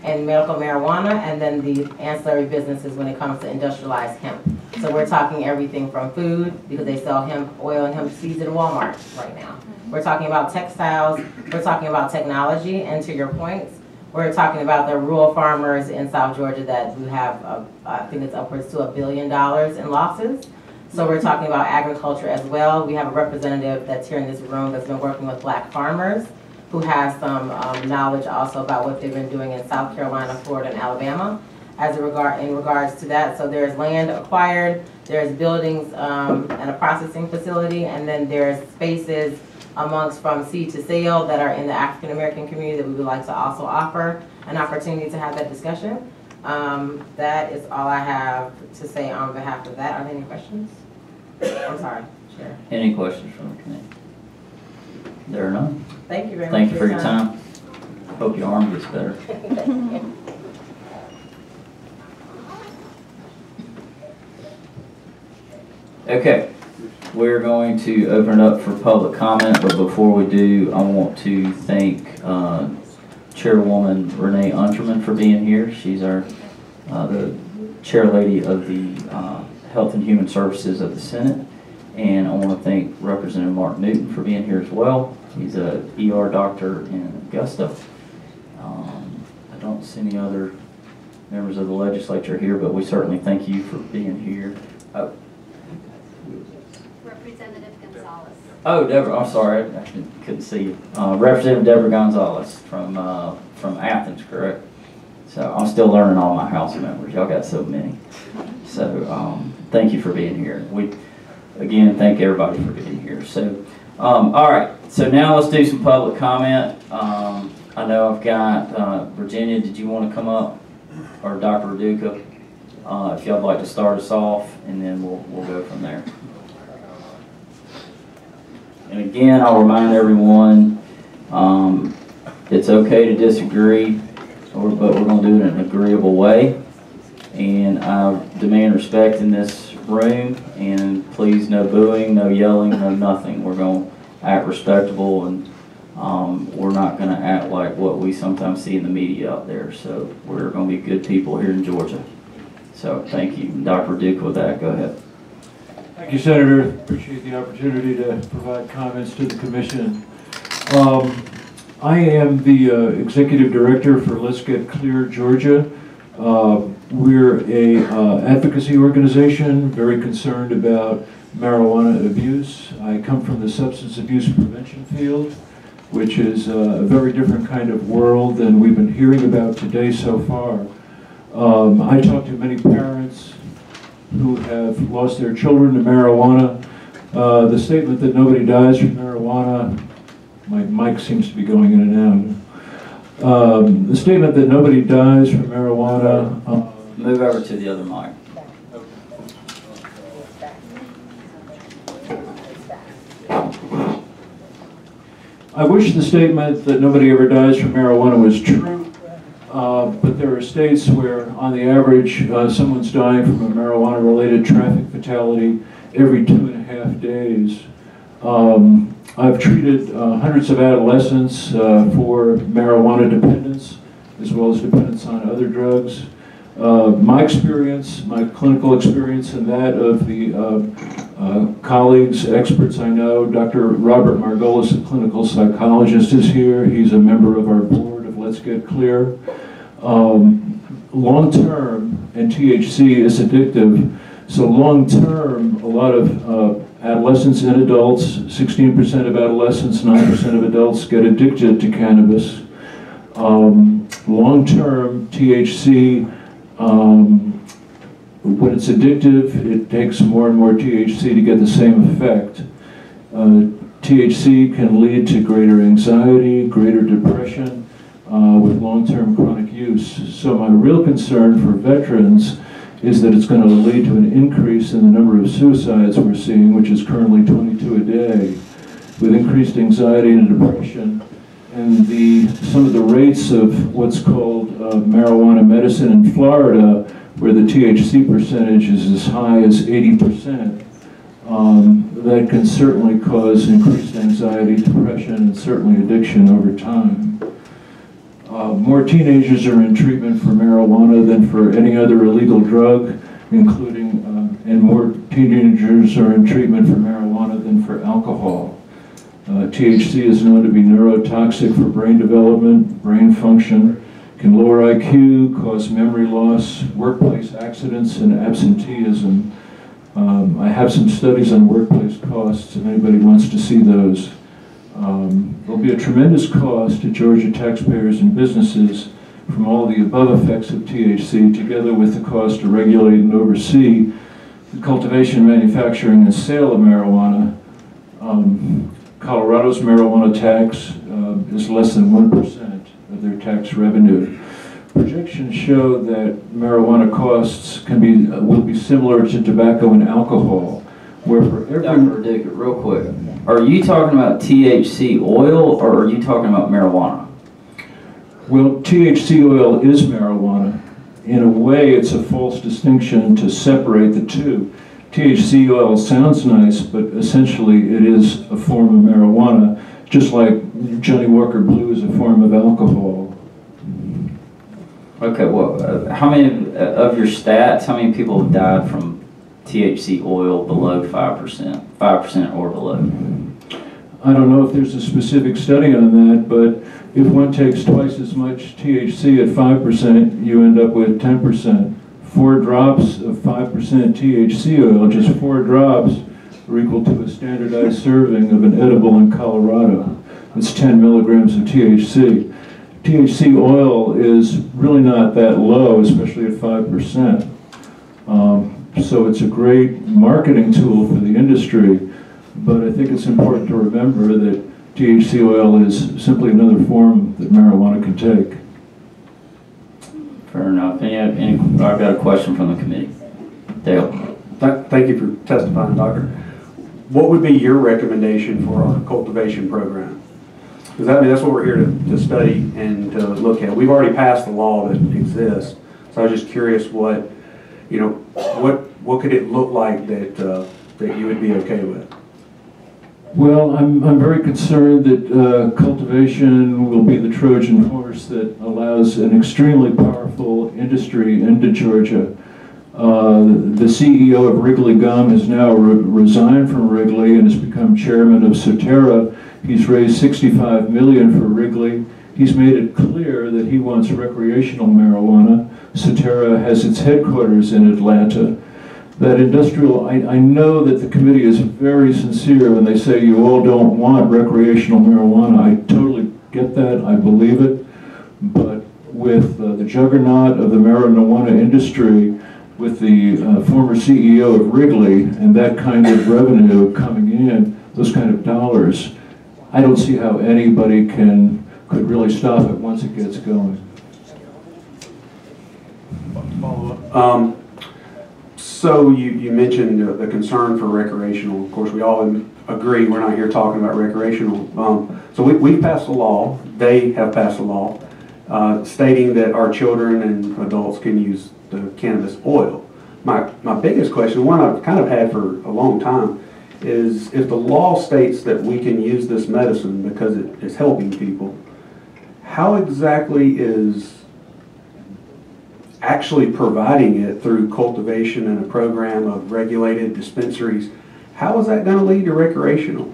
and medical marijuana, and then the ancillary businesses when it comes to industrialized hemp. So we're talking everything from food, because they sell hemp oil and hemp seeds in Walmart right now. We're talking about textiles, we're talking about technology, and to your points, we're talking about the rural farmers in South Georgia that who have, I think it's upwards to $1 billion in losses. So we're talking about agriculture as well. We have a representative that's here in this room that's been working with black farmers, who has some knowledge also about what they've been doing in South Carolina, Florida, and Alabama in regards to that. So there's land acquired, there's buildings and a processing facility, and then there's spaces amongst from seed to sale that are in the African American community that we would like to also offer an opportunity to have that discussion. That is all I have to say on behalf of that. Are there any questions? I'm sorry, Chair. Any questions from the committee? There are none. Thank you very much. Thank you for your time. Hope your arm gets better. Okay, we're going to open it up for public comment, but before we do, I want to thank Chairwoman Renee Unterman for being here. She's our the chair lady of the Health and Human Services of the Senate, and I want to thank Representative Mark Newton for being here as well. He's a ER doctor in Augusta. I don't see any other members of the legislature here, but we certainly thank you for being here. Oh. Representative Gonzalez. Oh, Deborah, I'm sorry, I couldn't see you. Representative Deborah Gonzalez from Athens, correct? So I'm still learning all my House members. Y'all got so many. So thank you for being here. We, again, thank everybody for being here. So, all right, so now let's do some public comment. I know I've got Virginia. Did you want to come up, or Dr. Raduka? If y'all would like to start us off, and then we'll go from there. And again, I'll remind everyone, it's okay to disagree, but we're going to do it in an agreeable way. And I demand respect in this room, and please no booing, no yelling, no nothing. We're going to act respectable, and we're not going to act like what we sometimes see in the media out there. So we're going to be good people here in Georgia. So thank you. Dr. Raduka, with that, go ahead. Thank you, Senator. Appreciate the opportunity to provide comments to the commission. I am the executive director for Let's Get Clear Georgia. We're a advocacy organization very concerned about marijuana abuse. I come from the substance abuse prevention field, which is a very different kind of world than we've been hearing about today so far. I talk to many parents who have lost their children to marijuana. The statement that nobody dies from marijuana, my mic seems to be going in and out. The statement that nobody dies from marijuana. Move over to the other mic. I wish the statement that nobody ever dies from marijuana was true, but there are states where, on the average, someone's dying from a marijuana-related traffic fatality every 2.5 days. I've treated hundreds of adolescents for marijuana dependence, as well as dependence on other drugs. My experience, my clinical experience, and that of the colleagues, experts I know, Dr. Robert Margolis, a clinical psychologist, is here. He's a member of our board of Let's Get Clear. Long-term, and THC is addictive, so long-term, a lot of adolescents and adults, 16% of adolescents, 9% of adults get addicted to cannabis. Long-term, THC, when it's addictive, it takes more and more THC to get the same effect. THC can lead to greater anxiety, greater depression with long-term chronic use. So my real concern for veterans is that it's going to lead to an increase in the number of suicides we're seeing, which is currently 22 a day, with increased anxiety and depression. And some of the rates of what's called marijuana medicine in Florida, where the THC percentage is as high as 80%, that can certainly cause increased anxiety, depression, and certainly addiction over time. More teenagers are in treatment for marijuana than for any other illegal drug, including, and more teenagers are in treatment for marijuana than for alcohol. THC is known to be neurotoxic for brain development, brain function, can lower IQ, cause memory loss, workplace accidents, and absenteeism. I have some studies on workplace costs if anybody wants to see those. There'll be a tremendous cost to Georgia taxpayers and businesses from all the above effects of THC, together with the cost to regulate and oversee the cultivation, manufacturing, and sale of marijuana. Colorado's marijuana tax is less than 1% of their tax revenue. Projections show that marijuana costs will be similar to tobacco and alcohol, where for every... Dr. Raduka, real quick, are you talking about THC oil, or are you talking about marijuana? Well, THC oil is marijuana. In a way, it's a false distinction to separate the two. THC oil sounds nice, but essentially it is a form of marijuana, just like Johnny Walker Blue is a form of alcohol. Okay, well, how many of your stats, how many people have died from THC oil below 5% or below? I don't know if there's a specific study on that, but if one takes twice as much THC at 5%, you end up with 10%. 4 drops of 5% THC oil, just 4 drops, are equal to a standardized serving of an edible in Colorado. It's 10 milligrams of THC. THC oil is really not that low, especially at 5%. So it's a great marketing tool for the industry, but I think it's important to remember that THC oil is simply another form that marijuana can take. Fair enough. I've got a question from the committee. Dale. Thank you for testifying, Doctor. What would be your recommendation for our cultivation program? Because that's what we're here to study and to look at. We've already passed the law that exists, so I was just curious what could it look like that you would be okay with? Well, I'm very concerned that cultivation will be the Trojan horse that allows an extremely powerful industry into Georgia. The CEO of Wrigley Gum has now resigned from Wrigley and has become chairman of Soterra. He's raised $65 million for Wrigley. He's made it clear that he wants recreational marijuana. Soterra has its headquarters in Atlanta. That industrial, I know that the committee is very sincere when they say you all don't want recreational marijuana. I totally get that, I believe it. But with the juggernaut of the marijuana industry, with the former CEO of Wrigley and that kind of revenue coming in, those kind of dollars, I don't see how anybody could really stop it once it gets going. Follow up. So you mentioned the concern for recreational. Of course, we all agree we're not here talking about recreational. So we passed a law, they have passed a law, stating that our children and adults can use the cannabis oil. My biggest question, one I've kind of had for a long time, is if the law states that we can use this medicine because it is helping people, how exactly is actually providing it through cultivation and a program of regulated dispensaries, how is that going to lead to recreational?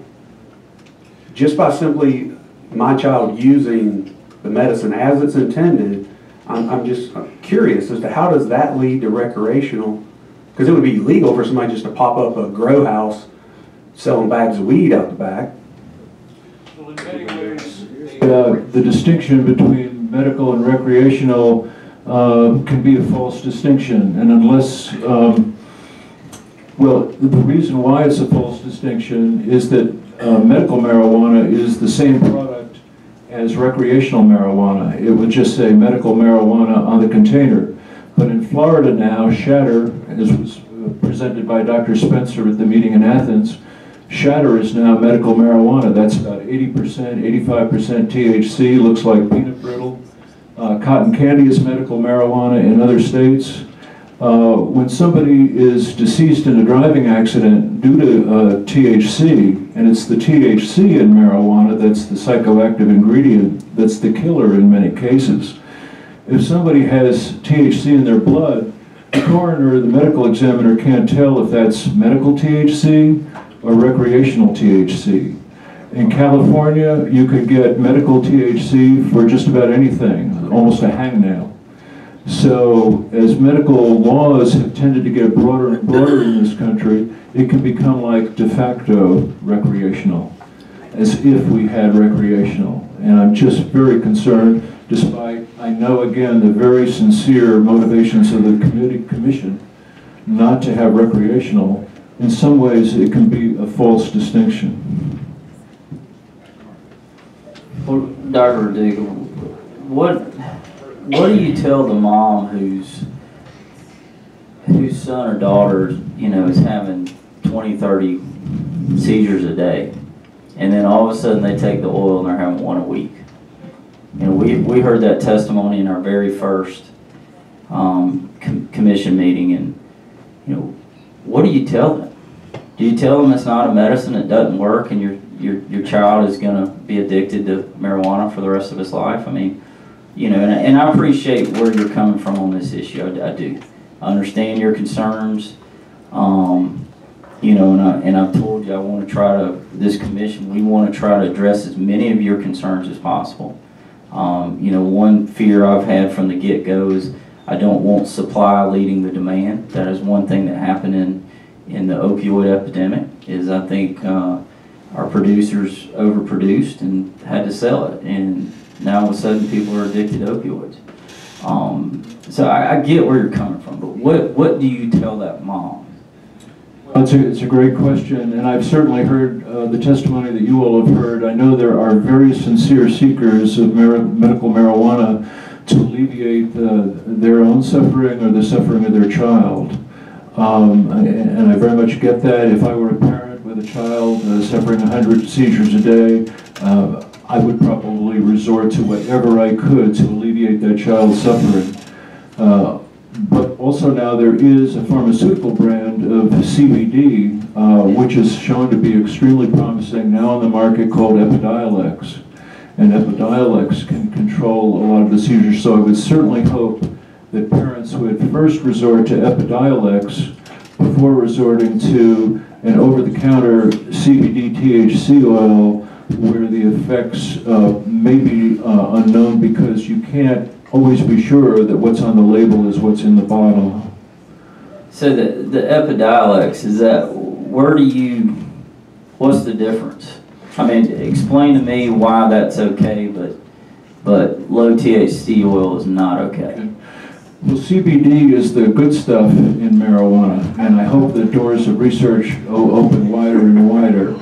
Just by simply my child using the medicine as it's intended, I'm just curious as to how does that lead to recreational? Because it would be illegal for somebody just to pop up a grow house selling bags of weed out the back. Well, in many ways, the distinction between medical and recreational can be a false distinction, and unless, well, the reason why it's a false distinction is that medical marijuana is the same product as recreational marijuana. It would just say medical marijuana on the container. But in Florida now, shatter, as was presented by Dr. Spencer at the meeting in Athens, shatter is now medical marijuana. That's about 80%, 85% THC, looks like peanut brittle. Cotton candy is medical marijuana in other states. When somebody is deceased in a driving accident due to THC, and it's the THC in marijuana that's the psychoactive ingredient that's the killer in many cases. If somebody has THC in their blood, the coroner or the medical examiner can't tell if that's medical THC or recreational THC. In California, you could get medical THC for just about anything, almost a hangnail. So as medical laws have tended to get broader and broader in this country, it can become like de facto recreational, as if we had recreational. And I'm just very concerned, despite, I know again, the very sincere motivations of the commission not to have recreational. In some ways, it can be a false distinction. Well, Dr. Raduka, what do you tell the mom whose son or daughter, is having 20, 30 seizures a day, and then all of a sudden they take the oil and they're having one a week? We heard that testimony in our very first commission meeting, and what do you tell them? Do you tell them it's not a medicine, it doesn't work, and your child is going to be addicted to marijuana for the rest of his life? I mean, and I appreciate where you're coming from on this issue. I do. I understand your concerns. And I've told you I want to try to, this commission, we want to try to address as many of your concerns as possible. One fear I've had from the get-go is I don't want supply leading the demand. That is one thing that happened in the opioid epidemic, is I think our producers overproduced and had to sell it, and now all of a sudden people are addicted to opioids. So I get where you're coming from, but what do you tell that mom? It's a great question, and I've certainly heard the testimony that you all have heard. I know there are very sincere seekers of medical marijuana to alleviate their own suffering or the suffering of their child. And I very much get that. If I were a parent with a child suffering 100 seizures a day, I would probably resort to whatever I could to alleviate that child's suffering. But also now there is a pharmaceutical brand of CBD, which is shown to be extremely promising now on the market, called Epidiolex. And Epidiolex can control a lot of the seizures, so I would certainly hope that parents would first resort to Epidiolex before resorting to an over-the-counter CBD THC oil where the effects may be unknown, because you can't always be sure that what's on the label is what's in the bottle. So the Epidiolex, is that, what's the difference? I mean, explain to me why that's okay, but low THC oil is not okay. Well, CBD is the good stuff in marijuana, and I hope the doors of research open wider and wider.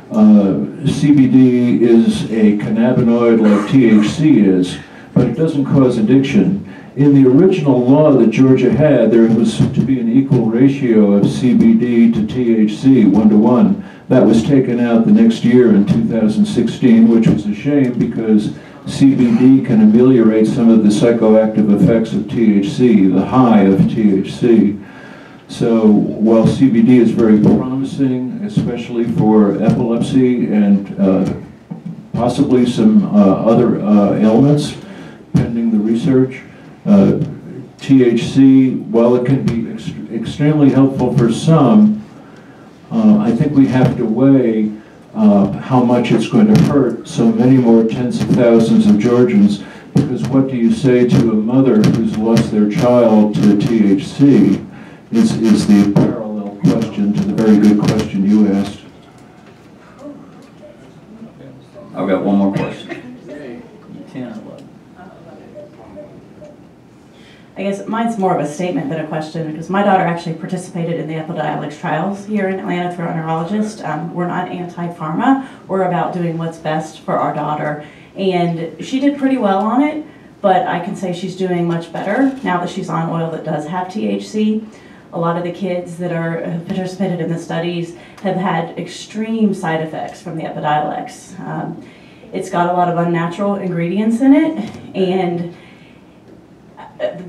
CBD is a cannabinoid like THC is, but it doesn't cause addiction. In the original law that Georgia had, there was to be an equal ratio of CBD to THC, 1-to-1. That was taken out the next year in 2016, which was a shame because CBD can ameliorate some of the psychoactive effects of THC, the high of THC. So while CBD is very promising, especially for epilepsy and possibly some other ailments, pending the research, THC, while it can be extremely helpful for some, I think we have to weigh how much it's going to hurt so many more tens of thousands of Georgians, because what do you say to a mother who's lost their child to THC is the parallel question to the very good question you asked. I've got one more question. 10 or 11. I guess mine's more of a statement than a question, because my daughter actually participated in the Epidiolex trials here in Atlanta through our neurologist. We're not anti-pharma. We're about doing what's best for our daughter. And she did pretty well on it, but I can say she's doing much better now that she's on oil that does have THC. A lot of the kids that have participated in the studies have had extreme side effects from the Epidiolex. It's got a lot of unnatural ingredients in it, and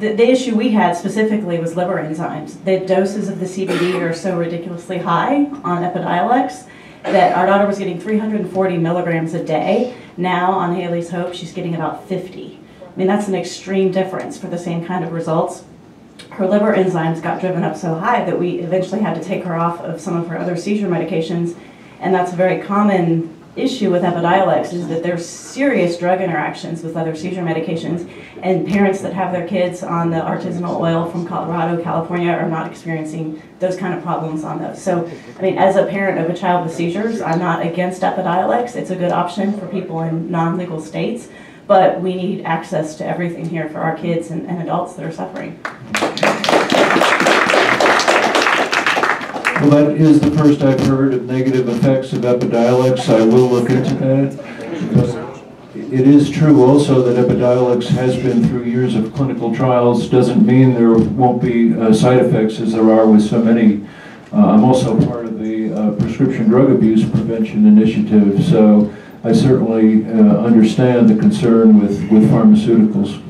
the issue we had specifically was liver enzymes. The doses of the CBD are so ridiculously high on Epidiolex that our daughter was getting 340 milligrams a day. Now on Haley's Hope, she's getting about 50. I mean, that's an extreme difference for the same kind of results. Her liver enzymes got driven up so high that we eventually had to take her off of some of her other seizure medications, and that's a very common issue with Epidiolex, is that there's serious drug interactions with other seizure medications, and parents that have their kids on the artisanal oil from Colorado, California are not experiencing those kind of problems on those. So, I mean, as a parent of a child with seizures, I'm not against Epidiolex. It's a good option for people in non-legal states, but we need access to everything here for our kids and adults that are suffering. Well, that is the first I've heard of negative effects of Epidiolex. I will look into that. But it is true also that Epidiolex has been through years of clinical trials. Doesn't mean there won't be side effects as there are with so many. I'm also part of the Prescription Drug Abuse Prevention Initiative, so I certainly understand the concern with pharmaceuticals.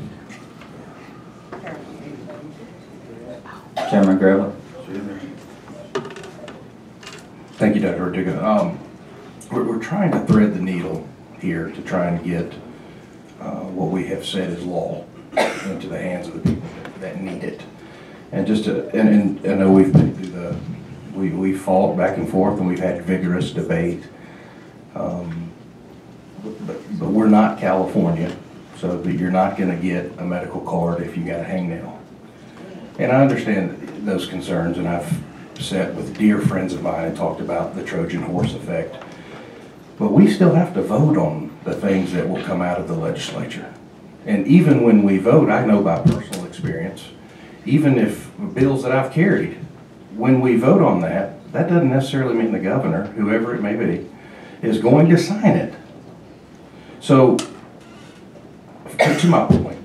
Chairman Gravely. Thank you, Dr. Raduka. We're trying to thread the needle here to try and get what we have said is law into the hands of the people that need it. And just to, and I know we've been through we fought back and forth and we've had vigorous debate. But we're not California, so that you're not going to get a medical card if you got a hangnail. And I understand those concerns, and I've sat with dear friends of mine and talked about the Trojan horse effect. But we still have to vote on the things that will come out of the legislature. And even when we vote, I know by personal experience, even if bills that I've carried, when we vote on that, that doesn't necessarily mean the governor, whoever it may be, is going to sign it. So, to my point,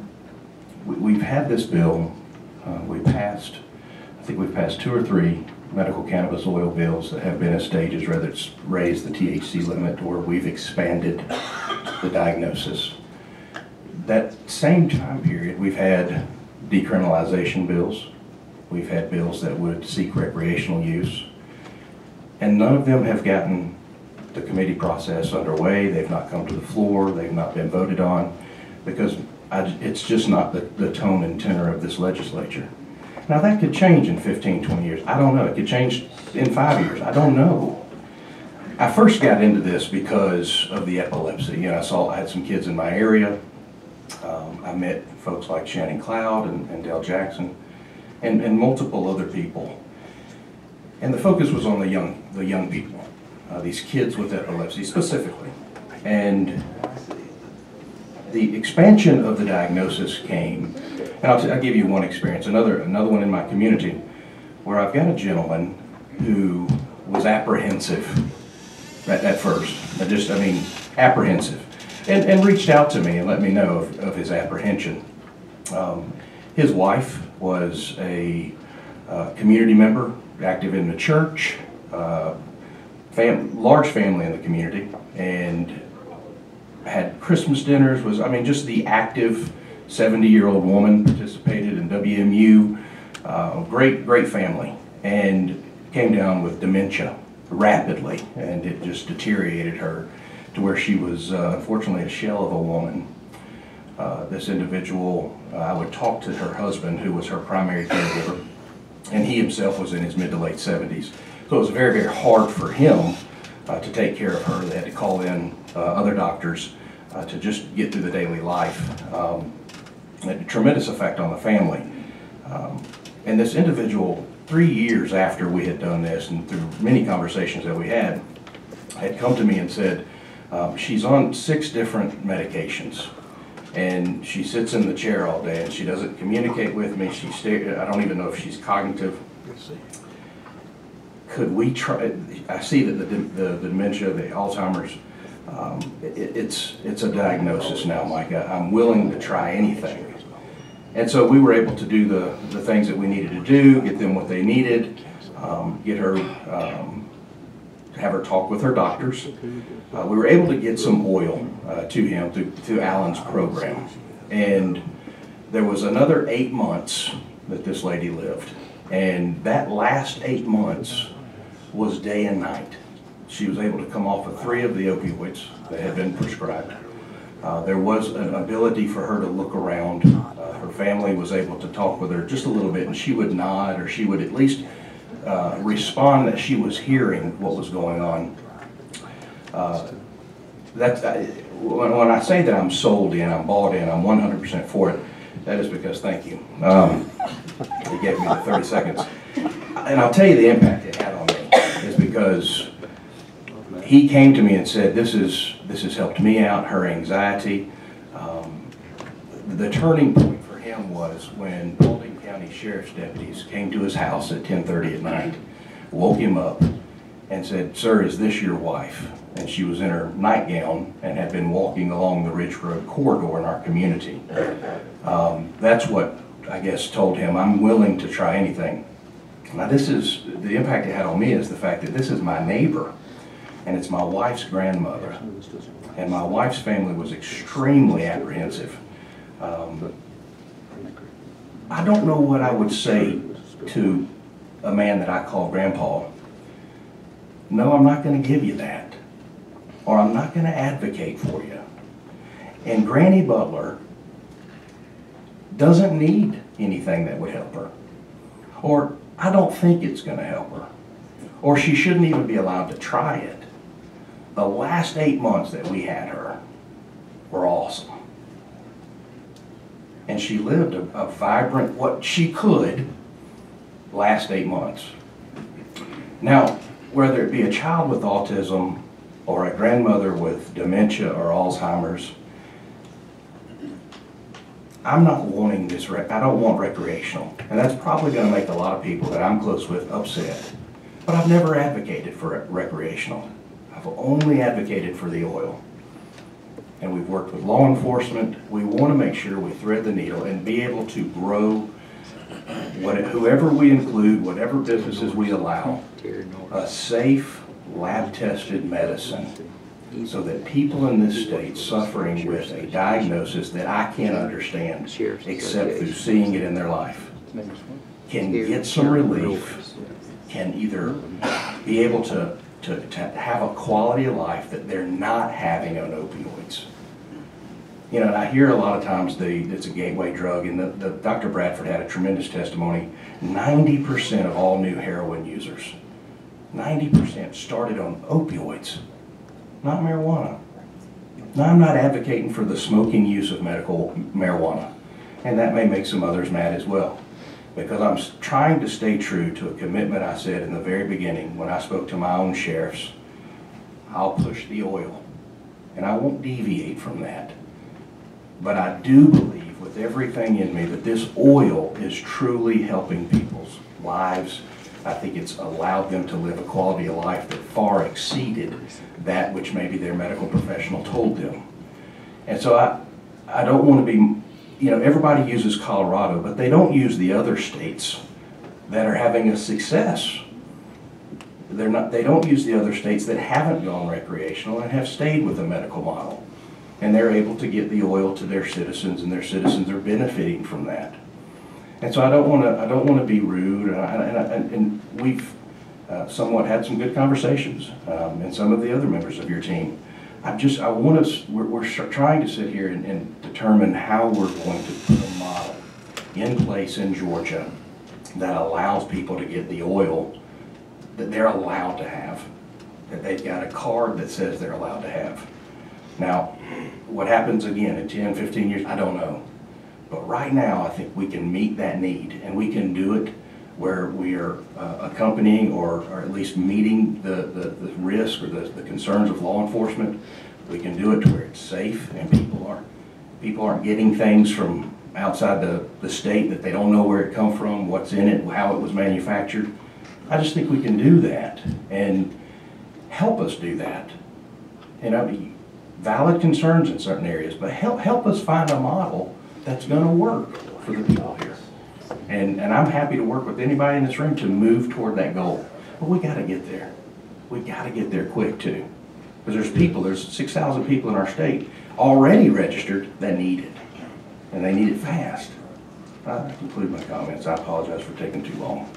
we've had this bill, I think we've passed 2 or 3 medical cannabis oil bills that have been at stages, whether it's raised the THC limit or we've expanded the diagnosis. That same time period, we've had decriminalization bills. We've had bills that would seek recreational use. And none of them have gotten the committee process underway. They've not come to the floor. They've not been voted on because it's just not the tone and tenor of this legislature. Now that could change in 15, 20 years. I don't know. It could change in 5 years. I don't know. I first got into this because of the epilepsy. You know, I had some kids in my area. I met folks like Shannon Cloud and Dale Jackson and multiple other people. And the focus was on the young people, these kids with epilepsy specifically. And the expansion of the diagnosis came, and I'll give you one experience, another one in my community, where I've got a gentleman who was apprehensive at first, apprehensive, and reached out to me and let me know of his apprehension. His wife was a community member, active in the church, large family in the community, and had Christmas dinners, just the active 70-year-old woman, participated in WMU, great family, and came down with dementia rapidly, and it just deteriorated her to where she was unfortunately a shell of a woman. This individual, I would talk to her husband, who was her primary caregiver, and he himself was in his mid to late 70s. So it was very, very hard for him to take care of her. They had to call in other doctors to just get through the daily life. It had a tremendous effect on the family. And this individual, 3 years after we had done this, and through many conversations that we had come to me and said, she's on 6 different medications. And she sits in the chair all day and she doesn't communicate with me. I don't even know if she's cognitive. Could we try? I see that the dementia, the Alzheimer's, it's a diagnosis now, Micah. I'm willing to try anything. And so we were able to do the things that we needed to do, get them what they needed, get her, have her talk with her doctors. We were able to get some oil to him through Alan's program. And there was another 8 months that this lady lived. And that last 8 months was day and night. She was able to come off of 3 of the opioids that had been prescribed. There was an ability for her to look around. Her family was able to talk with her just a little bit, and she would nod, or she would at least respond that she was hearing what was going on. When I say that I'm sold in, I'm bought in, I'm 100% for it, that is because, thank you. You gave me the 30 seconds. And I'll tell you the impact it had on me is because he came to me and said, this has helped me out, her anxiety. The turning point for him was when Paulding County Sheriff's deputies came to his house at 10:30 at night, woke him up, and said, "Sir, is this your wife?" And she was in her nightgown and had been walking along the Ridge Road corridor in our community. That's what, I guess, told him, I'm willing to try anything. Now the impact it had on me is the fact that this is my neighbor, and it's my wife's grandmother. And my wife's family was extremely apprehensive. I don't know what I would say to a man that I call Grandpa. No, I'm not going to give you that. Or I'm not going to advocate for you. And Granny Butler doesn't need anything that would help her. Or I don't think it's going to help her. Or she shouldn't even be allowed to try it. The last 8 months that we had her were awesome. And she lived a vibrant, what she could, last 8 months. Now, whether it be a child with autism or a grandmother with dementia or Alzheimer's, I'm not wanting this, I don't want recreational. And that's probably going to make a lot of people that I'm close with upset. but I've never advocated for recreational. I've only advocated for the oil. And we've worked with law enforcement. We want to make sure we thread the needle and be able to grow whoever we include, whatever businesses we allow, a safe, lab-tested medicine so that people in this state suffering with a diagnosis that I can't understand except through seeing it in their life can get some relief, can either be able to have a quality of life that they're not having on opioids. You know, and I hear a lot of times it's a gateway drug, and the Dr. Bradford had a tremendous testimony. 90% of all new heroin users, 90% started on opioids, not marijuana. Now, I'm not advocating for the smoking use of medical marijuana, and that may make some others mad as well, because I'm trying to stay true to a commitment I said in the very beginning when I spoke to my own sheriffs. I'll push the oil, and I won't deviate from that. But I do believe with everything in me that this oil is truly helping people's lives. I think it's allowed them to live a quality of life that far exceeded that which maybe their medical professional told them. And so I don't want to be, you know, everybody uses Colorado, but they don't use the other states that are having a success. They don't use the other states that haven't gone recreational and have stayed with the medical model. And they're able to get the oil to their citizens, and their citizens are benefiting from that. And so I don't want to be rude, and we've somewhat had some good conversations, and some of the other members of your team. We're trying to sit here and determine how we're going to put a model in place in Georgia that allows people to get the oil that they're allowed to have, that they've got a card that says they're allowed to have. Now, what happens again in 10, 15 years, I don't know. But right now, I think we can meet that need, and we can do it where we are accompanying or at least meeting the risk or the concerns of law enforcement. We can do it to where it's safe and people aren't getting things from outside the state that they don't know where it come from, what's in it, how it was manufactured. I just think we can do that and help us do that. And I mean, valid concerns in certain areas, but help us find a model that's going to work for the people here. And I'm happy to work with anybody in this room to move toward that goal. But we got to get there. We got to get there quick too. Because there's 6,000 people in our state already registered that need it. And they need it fast. I conclude my comments. I apologize for taking too long.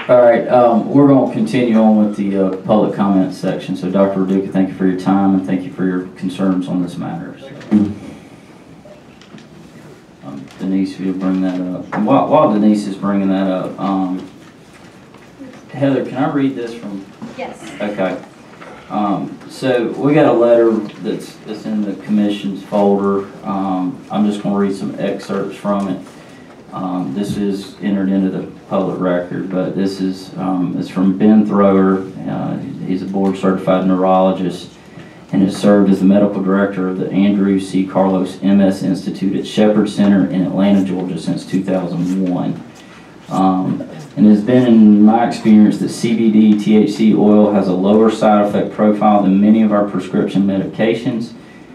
All right, we're going to continue on with the public comment section. So Dr. Raduka, thank you for your time and thank you for your concerns on this matter. So, Denise, if you'll bring that up. And while Denise is bringing that up, Heather, can I read this from? Yes. Okay. So we got a letter that's in the commission's folder. I'm just going to read some excerpts from it. This is entered into the public record, but this is it's from Ben Thrower. He's a board-certified neurologist and has served as the medical director of the Andrew C. Carlos MS Institute at Shepherd Center in Atlanta, Georgia since 2001. And it has been in my experience that CBD THC oil has a lower side effect profile than many of our prescription medications.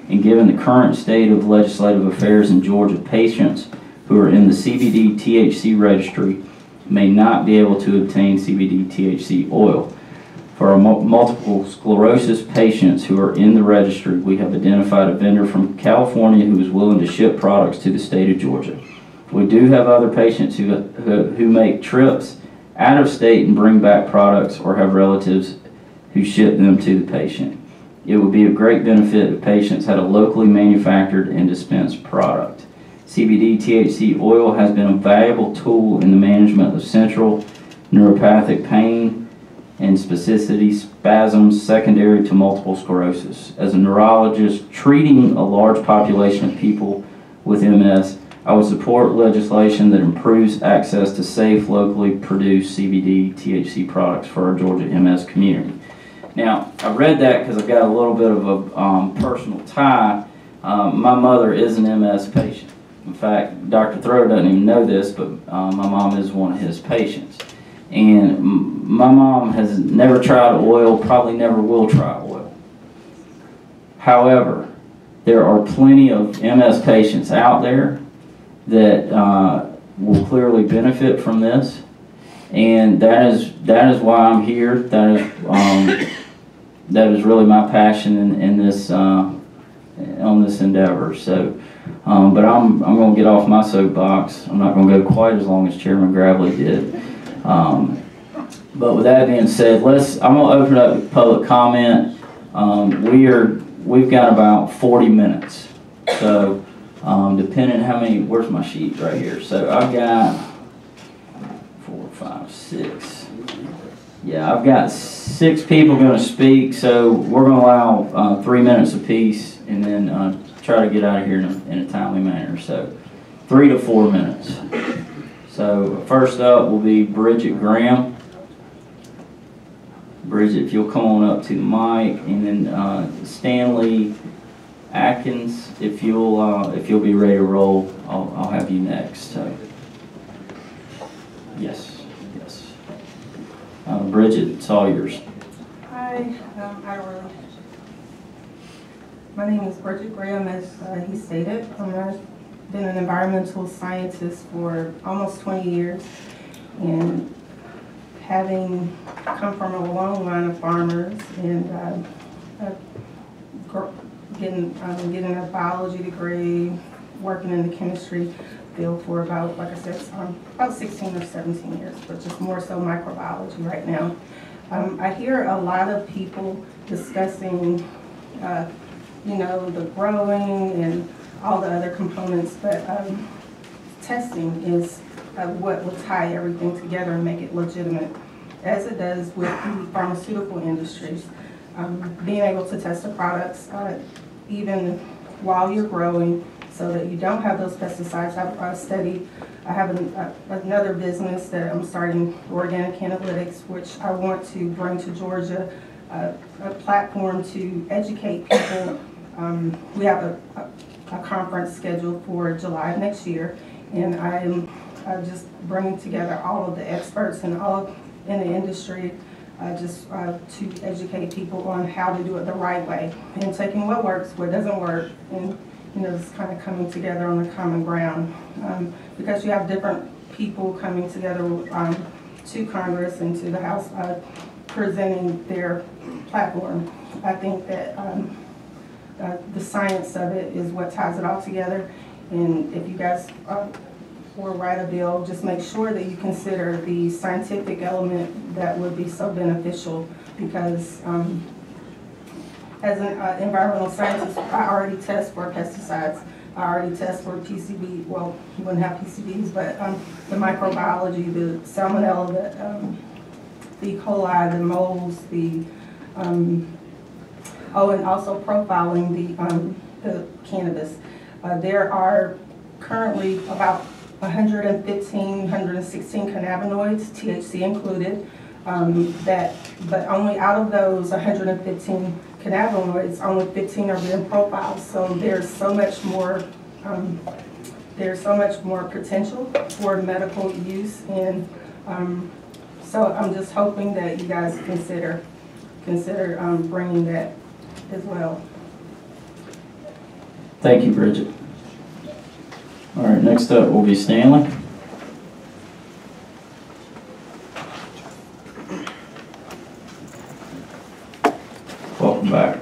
And given the current state of legislative affairs in Georgia, patients who are in the CBD THC registry may not be able to obtain CBD THC oil. For our multiple sclerosis patients who are in the registry, we have identified a vendor from California who is willing to ship products to the state of Georgia. We do have other patients who make trips out of state and bring back products or have relatives who ship them to the patient. It would be of great benefit if patients had a locally manufactured and dispensed product. CBD THC oil has been a valuable tool in the management of central neuropathic pain and spasticity spasms secondary to multiple sclerosis. As a neurologist treating a large population of people with MS, I would support legislation that improves access to safe, locally produced CBD THC products for our Georgia MS community. Now, I read that because I've got a little bit of a personal tie. My mother is an MS patient. In fact, Dr. Thoreau doesn't even know this, but my mom is one of his patients. And my mom has never tried oil, probably never will try oil. However, there are plenty of MS patients out there that will clearly benefit from this. And that is why I'm here. That is really my passion in this on this endeavor. So, but I'm going to get off my soapbox. I'm not going to go quite as long as Chairman Gravely did. But with that being said, I'm going to open up to public comment. We've got about 40 minutes. So, depending how many, where's my sheet right here? So I've got 4, 5, 6. Yeah, I've got 6 people going to speak, so we're going to allow 3 minutes apiece, and then try to get out of here in a timely manner. So 3 to 4 minutes. So first up will be Bridget Graham. Bridget, if you'll come on up to the mic, and then Stanley Adkins, if you'll be ready to roll, I'll have you next. So yes. Bridget, it's all yours. Hi, my name is Bridget Graham, as he stated. I've been an environmental scientist for almost 20 years, and having come from a long line of farmers and getting a biology degree, working in the chemistry field for about, like I said, about 16 or 17 years, but just more so microbiology right now. I hear a lot of people discussing, the growing and all the other components, but testing is what will tie everything together and make it legitimate, as it does with the pharmaceutical industries. Being able to test the products even while you're growing, so that you don't have those pesticides. I have another business that I'm starting, Organic Analytics, which I want to bring to Georgia, a platform to educate people. We have a conference scheduled for July of next year, and I'm just bringing together all of the experts and all in the industry to educate people on how to do it the right way, and taking what works, what doesn't work, and just kind of coming together on the common ground. Because you have different people coming together to Congress and to the House presenting their platform. I think that the science of it is what ties it all together. And if you guys will write a bill, just make sure that you consider the scientific element that would be so beneficial, because as an environmental scientist, I already test for pesticides. I already test for PCB, well, you wouldn't have PCBs, but the microbiology, the salmonella, the E. coli, the molds, and also profiling the cannabis. There are currently about 115, 116 cannabinoids, THC included, but only out of those 115 cannabinoids, only 15 are being profiled. So there's so much more potential for medical use, and so I'm just hoping that you guys consider bringing that as well. Thank you, Bridget. All right, next up will be Stanley. Welcome back.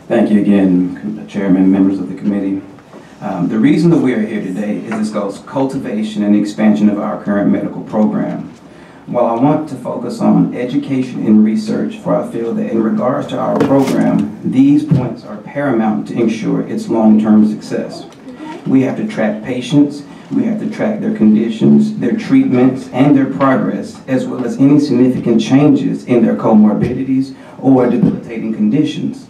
Thank you again, Chairman, members of the committee. The reason that we are here today is this goes cultivation and expansion of our current medical program. While I want to focus on education and research, for I feel that in regards to our program, these points are paramount to ensure its long-term success. We have to track patients, we have to track their conditions, their treatments, and their progress, as well as any significant changes in their comorbidities or debilitating conditions.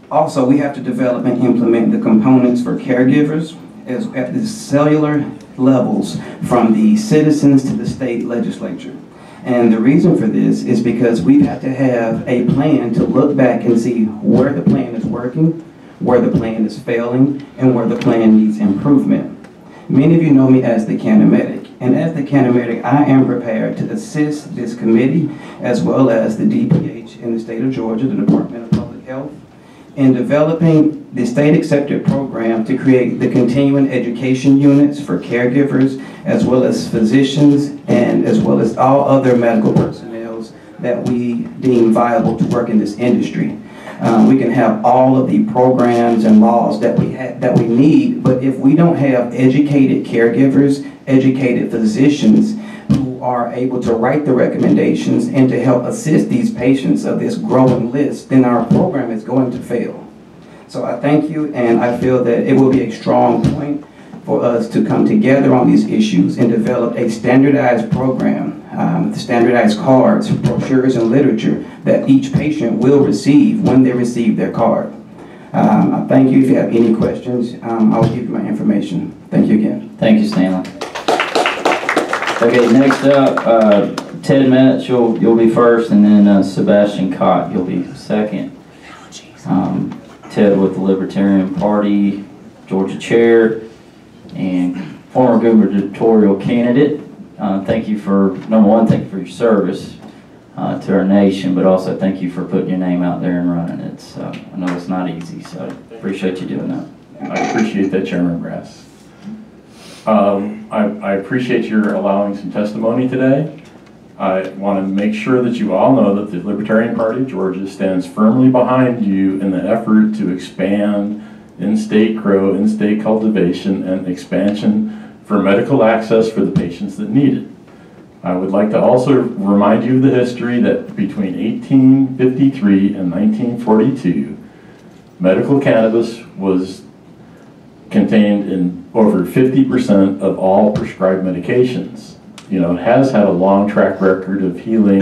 Also, we have to develop and implement the components for caregivers at the cellular levels, from the citizens to the state legislature. And the reason for this is because we've had to have a plan to look back and see where the plan is working, where the plan is failing and where the plan needs improvement. Many of you know me as the Cannamedic, and as the Cannamedic, I am prepared to assist this committee as well as the DPH in the state of Georgia, the Department of Public Health, in developing the state-accepted program to create the continuing education units for caregivers, as well as physicians, and as well as all other medical personnel that we deem viable to work in this industry. We can have all of the programs and laws that we need, but if we don't have educated caregivers, educated physicians who are able to write the recommendations and to help assist these patients of this growing list, then our program is going to fail. So I thank you, and I feel that it will be a strong point for us to come together on these issues and develop a standardized program, standardized cards, brochures, and literature that each patient will receive when they receive their card. Thank you. If you have any questions, I'll give you my information. Thank you again. Thank you, Stanley. Okay, next up, Ted Metz, you'll be first, and then Sebastien Cotte, you'll be second. Ted with the Libertarian Party, Georgia Chair, and former gubernatorial candidate. Thank you for, number one, thank you for your service to our nation, but also thank you for putting your name out there and running it. So I know it's not easy, so appreciate you doing that. I appreciate that, Chairman Grass. I appreciate your allowing some testimony today. I want to make sure that you all know that the Libertarian Party of Georgia stands firmly behind you in the effort to expand in-state grow, in-state cultivation, and expansion for medical access for the patients that need it. I would like to also remind you of the history that between 1853 and 1942, medical cannabis was contained in over 50% of all prescribed medications. You know, it has had a long track record of healing,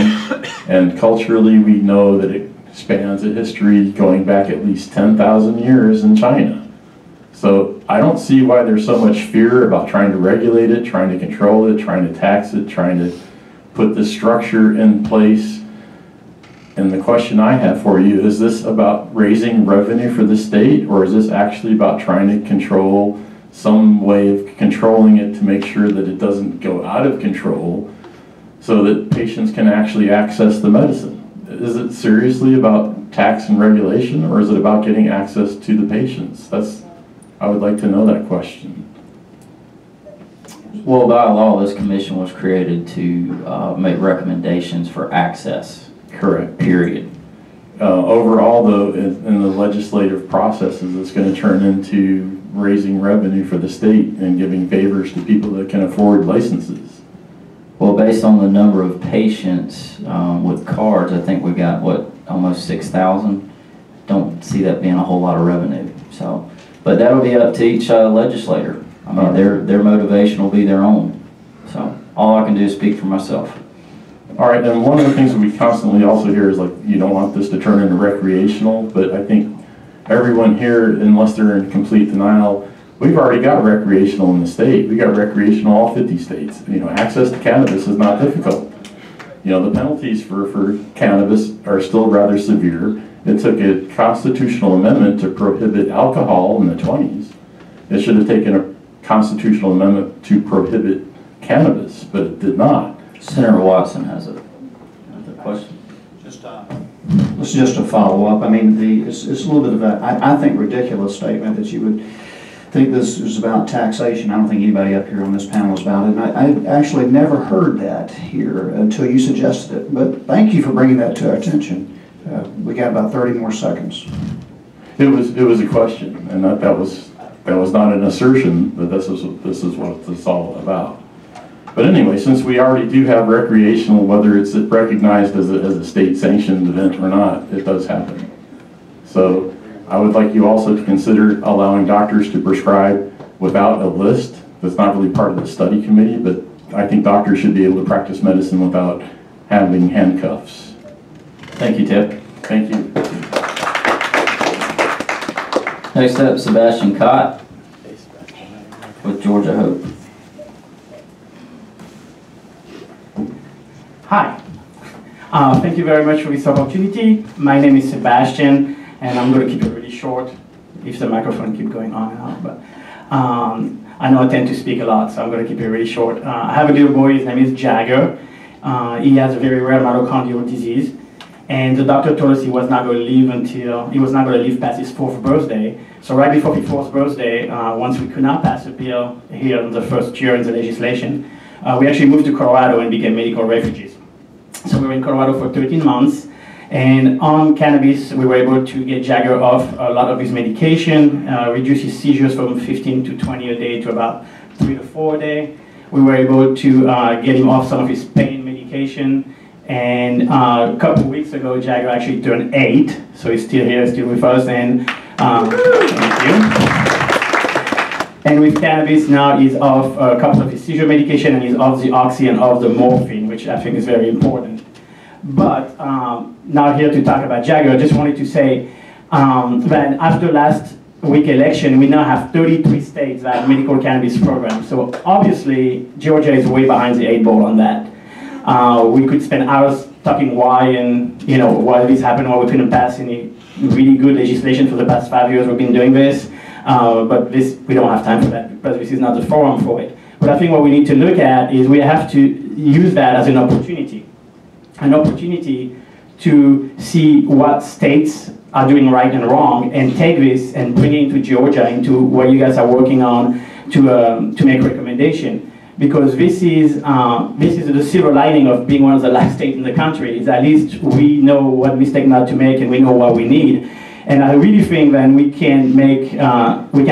and culturally we know that it spans a history going back at least 10,000 years in China. So I don't see why there's so much fear about trying to regulate it, trying to control it, trying to tax it, trying to put this structure in place. And the question I have for you, is this about raising revenue for the state, or is this actually about trying to control some way of controlling it to make sure that it doesn't go out of control so that patients can actually access the medicine? Is it seriously about tax and regulation, or is it about getting access to the patients? I would like to know that question. Well, by law, this commission was created to make recommendations for access. Correct. Period. Overall, though, in the legislative processes, it's going to turn into raising revenue for the state and giving favors to people that can afford licenses. Well, based on the number of patients with cards, I think we got, what, almost 6,000? Don't see that being a whole lot of revenue. So, but that'll be up to each legislator. I mean, their motivation will be their own. So all I can do is speak for myself. All right, and one of the things that we constantly also hear is, like, you don't want this to turn into recreational, but I think everyone here, unless they're in complete denial, we've already got recreational in the state. We got recreational all 50 states. You know, access to cannabis is not difficult. You know, the penalties for cannabis are still rather severe. It took a constitutional amendment to prohibit alcohol in the 20s. It should have taken a constitutional amendment to prohibit cannabis, but it did not. Senator Watson has a question. It's just a follow-up. I mean, it's a little bit of a, I think, ridiculous statement that you would think this is about taxation. I don't think anybody up here on this panel is about it. And I actually never heard that here until you suggested it. But thank you for bringing that to our attention. We got about 30 more seconds. It was a question, and that was not an assertion that this is what it's all about. But anyway, since we already do have recreational, whether it's recognized as a state-sanctioned event or not, it does happen. So I would like you also to consider allowing doctors to prescribe without a list. That's not really part of the study committee, but I think doctors should be able to practice medicine without having handcuffs. Thank you, Ted. Thank you. Next up, Sebastien Cotte with Georgia Hope. Hi. Thank you very much for this opportunity. My name is Sebastien, and I'm going to keep it really short if the microphone keep going on and off. But I know I tend to speak a lot, so I'm going to keep it really short. I have a little boy, his name is Jagger. He has a very rare mitochondrial disease, and the doctor told us he was not going to live past his 4th birthday. So right before his 4th birthday, once we could not pass a bill here in the first year in the legislation, we actually moved to Colorado and became medical refugees. So we were in Colorado for 13 months, and on cannabis, we were able to get Jagger off a lot of his medication, reduce his seizures from 15 to 20 a day to about 3 to 4 a day. We were able to get him off some of his pain medication, and a couple of weeks ago, Jagger actually turned 8, so he's still here, still with us, and thank you. And with cannabis now, he's off a couple of his seizure medication, and he's off the oxy and off the morphine, which I think is very important. But now here to talk about Jagger, I just wanted to say that after last week election, we now have 33 states that have medical cannabis programs. So obviously, Georgia is way behind the 8 ball on that. We could spend hours talking why and why this happened, why we couldn't pass any really good legislation for the past 5 years we've been doing this. But we don't have time for that because this is not the forum for it. But I think what we need to look at is we have to use that as an opportunity to see what states are doing right and wrong, and take this and bring it into Georgia, into what you guys are working on to make recommendation. Because this is the silver lining of being one of the last states in the country, is at least we know what mistake not to make and we know what we need. And I really think that we can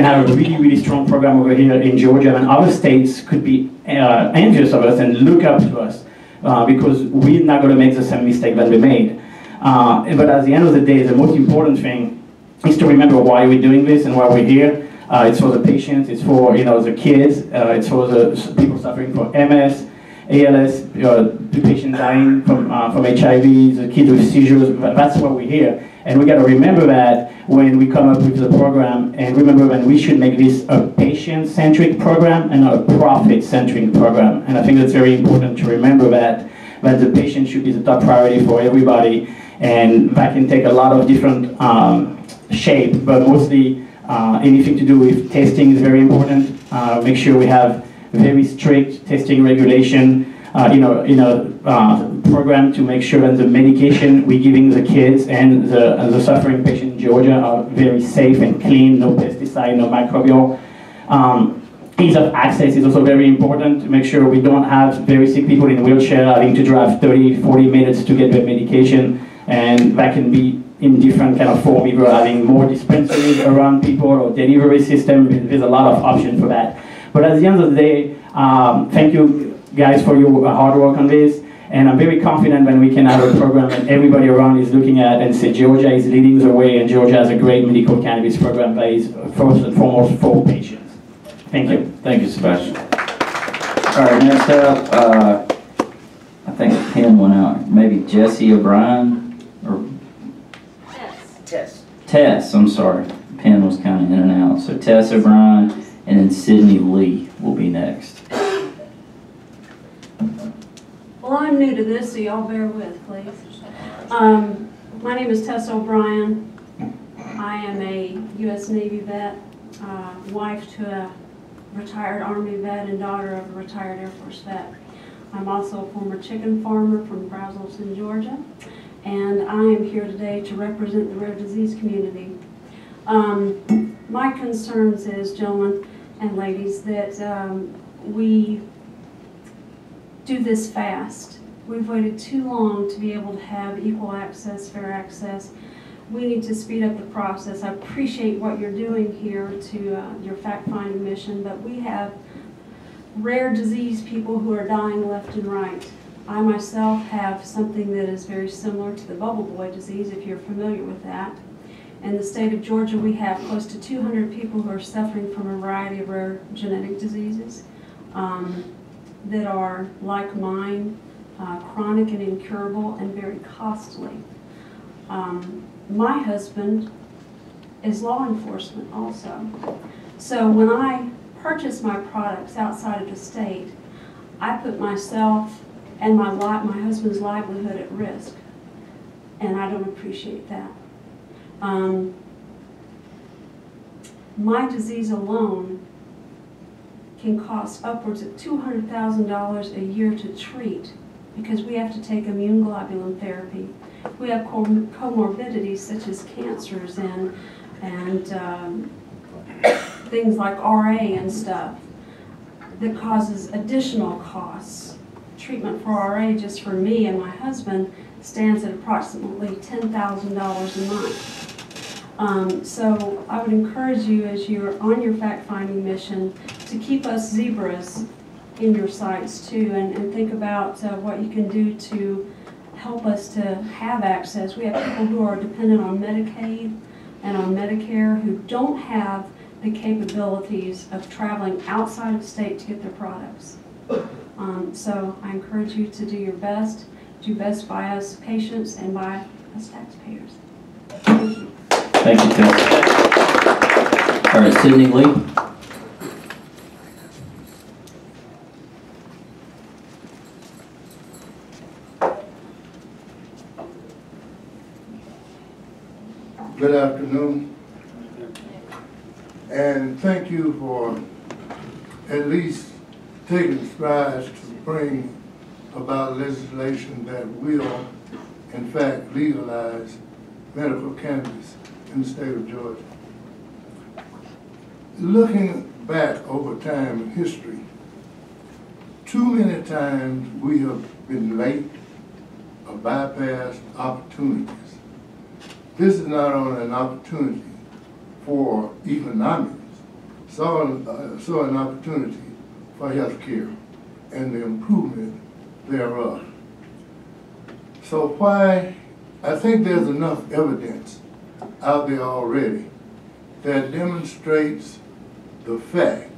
have a really strong program over here in Georgia, and other states could be envious of us and look up to us because we're not going to make the same mistake that we made. But at the end of the day, the most important thing is to remember why we're doing this and why we're here. It's for the patients, it's for the kids, it's for the people suffering from MS, ALS, the patients dying from HIV, the kids with seizures. That's why we're here. And we got to remember that when we come up with the program, and remember when we should make this a patient-centric program and not a profit-centric program. And I think that's very important to remember that the patient should be the top priority for everybody. And that can take a lot of different shape, but mostly anything to do with testing is very important. Make sure we have very strict testing regulation, program to make sure that the medication we're giving the kids and the suffering patient in Georgia are very safe and clean, no pesticide, no microbial. Ease of access is also very important to make sure we don't have very sick people in wheelchair having to drive 30, 40 minutes to get their medication, and that can be in different kind of form, either having more dispensaries around people or delivery system. There's a lot of options for that. But at the end of the day, thank you guys for your hard work on this. And I'm very confident that we can have a program that everybody around is looking at and say Georgia is leading the way, and Georgia has a great medical cannabis program that is first and foremost for patients. Thank you. Thank you, Sebastien. All right, next up, I think a pen went out. Maybe Tess O'Brian or Tess. I'm sorry, pen was kind of in and out. So Tess O'Brian, and then Sydney Lee will be next. Well, I'm new to this, so y'all bear with, please. My name is Tess O'Brian. I am a U.S. Navy vet, wife to a retired Army vet and daughter of a retired Air Force vet. I'm also a former chicken farmer from Braselton, Georgia, and I am here today to represent the rare disease community. My concerns is, gentlemen and ladies, that we do this fast. We've waited too long to be able to have equal access, fair access. We need to speed up the process. I appreciate what you're doing here to your fact-finding mission, but we have rare disease people who are dying left and right. I myself have something that is very similar to the bubble boy disease, if you're familiar with that. In the state of Georgia, we have close to 200 people who are suffering from a variety of rare genetic diseases that are, like mine, chronic and incurable and very costly. My husband is law enforcement also. So when I purchase my products outside of the state, I put myself and my husband's livelihood at risk, and I don't appreciate that. my disease alone can cost upwards of $200,000 a year to treat because we have to take immune globulin therapy. We have comorbidities such as cancers and things like RA and stuff that causes additional costs. Treatment for RA just for me and my husband stands at approximately $10,000 a month. So I would encourage you as you're on your fact-finding mission to keep us zebras in your sights too, and think about what you can do to help us to have access. We have people who are dependent on Medicaid and on Medicare who don't have the capabilities of traveling outside of state to get their products. So I encourage you to do your best. Do best by us patients and by us taxpayers. Thank you. Thank you, Tess. All right, Sydney Lee. Good afternoon, and thank you for at least taking strides to bring about legislation that will, in fact, legalize medical cannabis in the state of Georgia. Looking back over time in history, too many times we have been late or bypassed opportunities. This is not only an opportunity for economics, so an opportunity for health care and the improvement thereof. So why, I think there's enough evidence out there already that demonstrates the fact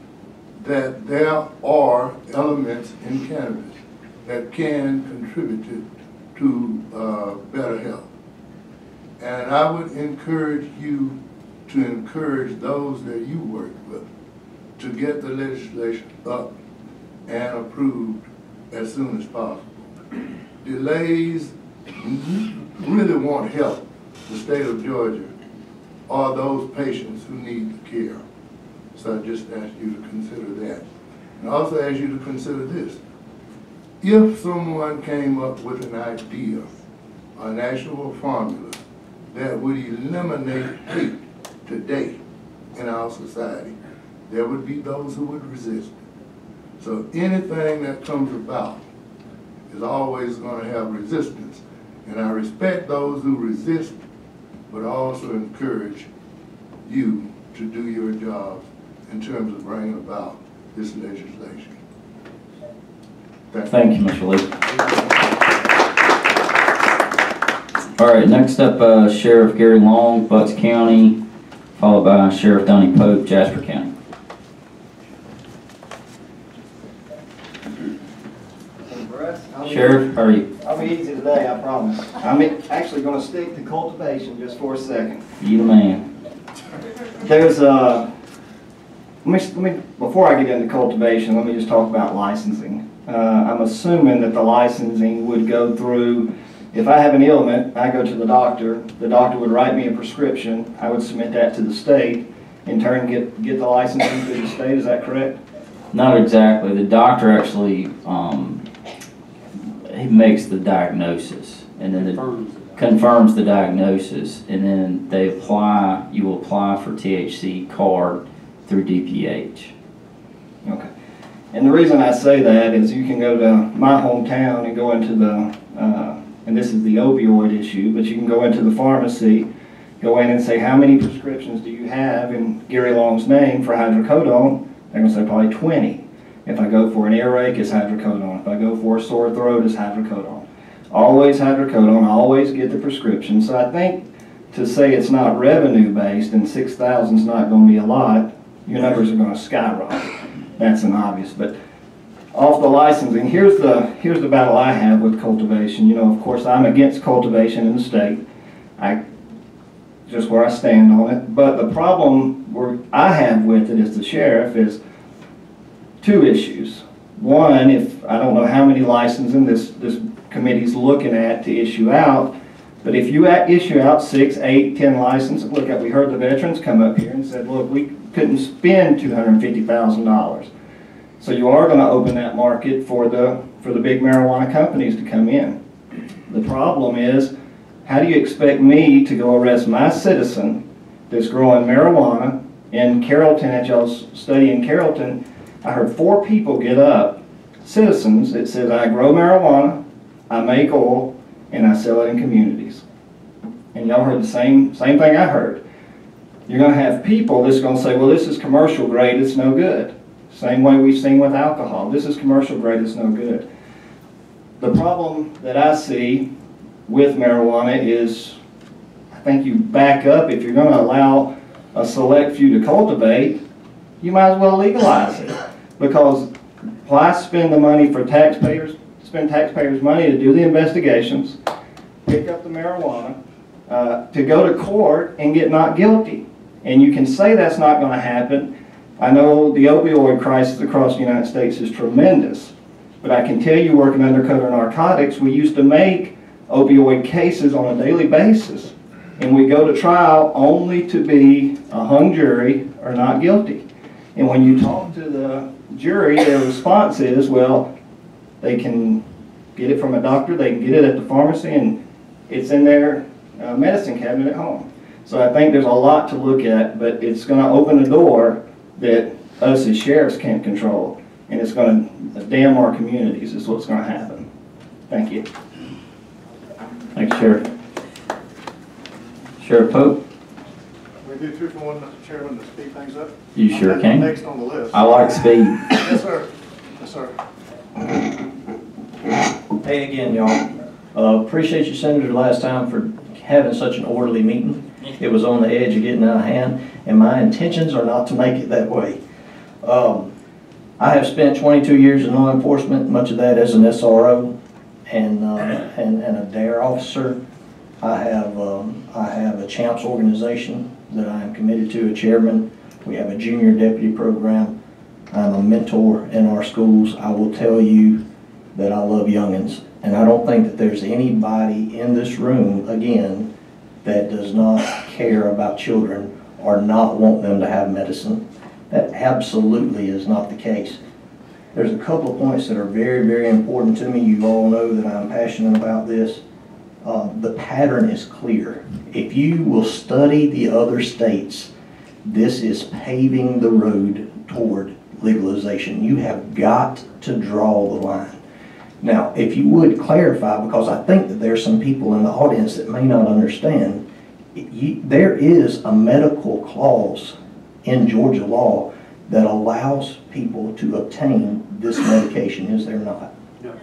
that there are elements in cannabis that can contribute to better health. And I would encourage you to encourage those that you work with to get the legislation up and approved as soon as possible. Delays really won't help the state of Georgia or those patients who need the care. So I just ask you to consider that. And also ask you to consider this. If someone came up with an idea, an actual formula, that would eliminate hate today in our society, there would be those who would resist it. So anything that comes about is always going to have resistance. And I respect those who resist, but also encourage you to do your job in terms of bringing about this legislation. Thank you, Mr. Lee. All right, next up, Sheriff Gary Long, Bucks County, followed by Sheriff Donnie Pope, Jasper County. Sheriff, how are you? I'll be easy today, I promise. I'm actually going to stick to cultivation just for a second. You the man. There's let me before I get into cultivation, let me just talk about licensing. I'm assuming that the licensing would go through. If I have an ailment, I go to the doctor would write me a prescription, I would submit that to the state, in turn get the licensing through the state, is that correct? Not exactly. The doctor actually he makes the diagnosis and then confirms the diagnosis, and then you will apply for THC card through DPH. Okay. And the reason I say that is you can go to my hometown and go into the and this is the opioid issue, but you can go into the pharmacy, go in and say, how many prescriptions do you have in Gary Long's name for hydrocodone? They're going to say probably 20. If I go for an earache, it's hydrocodone. If I go for a sore throat, it's hydrocodone. Always hydrocodone, always get the prescription. So I think to say it's not revenue-based and 6,000 is not going to be a lot, your numbers are going to skyrocket. That's an obvious. But off the licensing, here's the battle I have with cultivation. You know, of course, I'm against cultivation in the state. Just where I stand on it. But the problem I have with it as the sheriff is two issues. One, if I don't know how many licensing this committee's looking at to issue out, but if you issue out 6, 8, 10 licenses, we heard the veterans come up here and said, look, couldn't spend $250,000. So you are going to open that market for the big marijuana companies to come in. The problem is, how do you expect me to go arrest my citizen that's growing marijuana in Carrollton? At y'all's study in Carrollton, I heard 4 people get up, citizens, that says, I grow marijuana, I make oil, and I sell it in communities. And y'all heard the same thing I heard. You're going to have people that's going to say, well, this is commercial grade, it's no good. Same way we've seen with alcohol. This is commercial grade, it's no good. The problem that I see with marijuana is, I think you back up. If you're going to allow a select few to cultivate, you might as well legalize it. Because why spend the money for taxpayers, spend taxpayers' money to do the investigations, pick up the marijuana, to go to court and get not guilty? And you can say that's not going to happen. I know the opioid crisis across the United States is tremendous, but I can tell you, working undercover narcotics, we used to make opioid cases on a daily basis, and we go to trial only to be a hung jury or not guilty. And when you talk to the jury, their response is, well, they can get it from a doctor, they can get it at the pharmacy, and it's in their medicine cabinet at home. So I think there's a lot to look at, but it's going to open a door that us as sheriffs can't control, and it's going to damn our communities is what's going to happen. Thank you. Thanks, Sheriff. Sheriff Pope? We do 2 for 1, Mr. Chairman, to speed things up. You sure can. Next on the list. I like speed. Yes, sir. Yes, sir. Hey again, y'all. Appreciate you, Senator, last time for having such an orderly meeting. It was on the edge of getting out of hand, and my intentions are not to make it that way. I have spent 22 years in law enforcement, much of that as an SRO and a DARE officer. I have a CHAMPS organization that I am committed to, a chairman. We have a junior deputy program. I'm a mentor in our schools. I will tell you that I love youngins, and I don't think that there's anybody in this room, again, that does not care about children or not want them to have medicine. That absolutely is not the case. There's a couple of points that are very, very important to me. You all know that I'm passionate about this. The pattern is clear. If you will study the other states, this is paving the road toward legalization. You have got to draw the line. Now, if you would clarify, because I think that there's some people in the audience that may not understand, there is a medical clause in Georgia law that allows people to obtain this medication, is there not? No.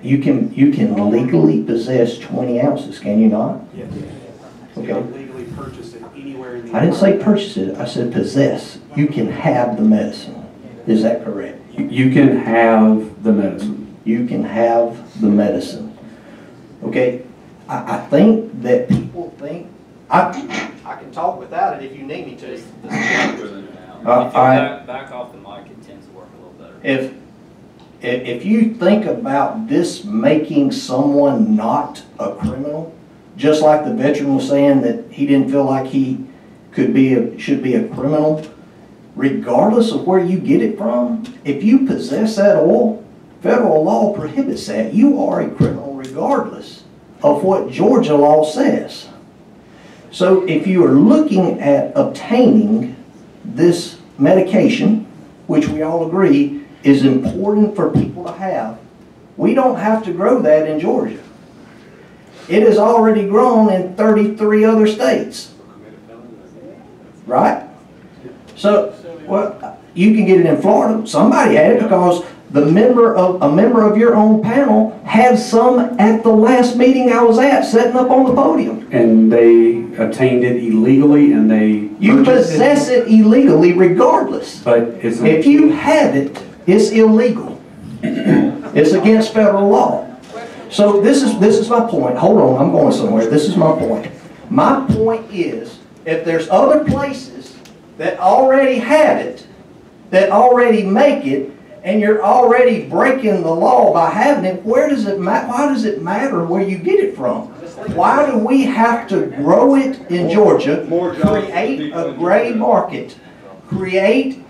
You can legally possess 20 ounces, can you not? Yes. Okay. You can legally purchase it anywhere in the I didn't say purchase it, I said possess. You can have the medicine. Is that correct? You can have the medicine. You can have the medicine. Okay? I think that people think, I can talk without it if you need me to. Back off the mic, it tends to work a little better. If you think about this making someone not a criminal, just like the veteran was saying that he didn't feel like he should be a criminal, regardless of where you get it from, if you possess that oil, federal law prohibits that. You are a criminal regardless of what Georgia law says. So if you are looking at obtaining this medication, which we all agree is important for people to have, we don't have to grow that in Georgia. It is already grown in 33 other states. Right? So, well, you can get it in Florida. Somebody had it because a member of your own panel had some at the last meeting I was at, sitting up on the podium. And they obtained it illegally, and they You possess it illegally regardless. But it's if you have it, it's illegal. It's against federal law. So this is my point. Hold on, I'm going somewhere. This is my point. My point is, if there's other places that already have it, that already make it, and you're already breaking the law by having it, why does it matter where you get it from? Why do we have to grow it in Georgia, create a gray market, create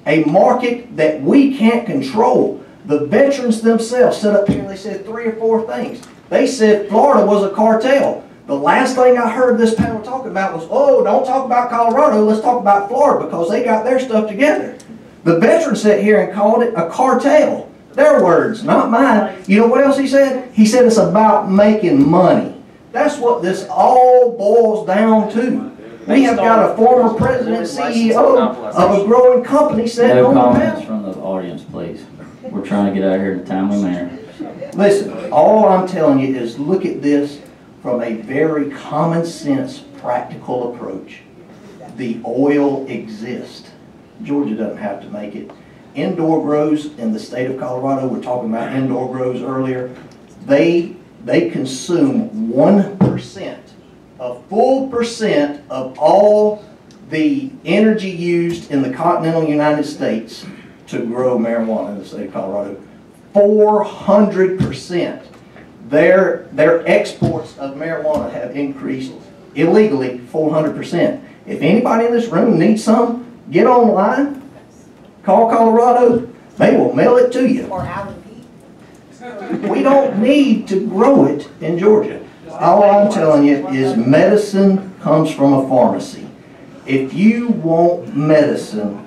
a market that we can't control? The veterans themselves stood up here and they said 3 or 4 things. They said Florida was a cartel. The last thing I heard this panel talk about was, oh, don't talk about Colorado, let's talk about Florida because they got their stuff together. The veteran sat here and called it a cartel. Their words, not mine. You know what else he said? He said it's about making money. That's what this all boils down to. We have got a former president, CEO of a growing company sitting No on the comments panel. from the audience, please. We're trying to get out of here in a timely manner. Listen, all I'm telling you is look at this from a very common sense, practical approach. The oil exists. Georgia doesn't have to make it. Indoor grows in the state of Colorado, we're talking about indoor grows earlier, they consume 1%, a full percent of all the energy used in the continental United States to grow marijuana in the state of Colorado. 400%. Their exports of marijuana have increased illegally 400%. If anybody in this room needs some, get online, call Colorado, they will mail it to you. We don't need to grow it in Georgia. All I'm telling you is medicine comes from a pharmacy. If you want medicine,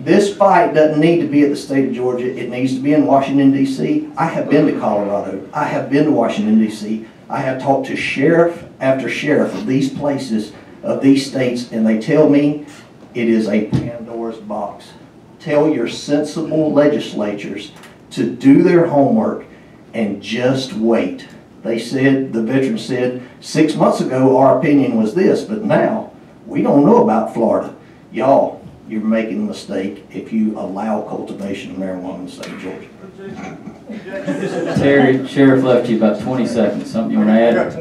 this fight doesn't need to be at the state of Georgia. It needs to be in Washington, D.C. I have been to Colorado. I have been to Washington, D.C. I have talked to sheriff after sheriff of these places, of these states, and they tell me it is a Pandora's box. Tell your sensible legislatures to do their homework and just wait. They said, the veteran said, 6 months ago our opinion was this, but now we don't know about Florida. Y'all, you're making a mistake if you allow cultivation of marijuana in the state of Georgia. Terry, Sheriff left you about 20 seconds. Something you want to add?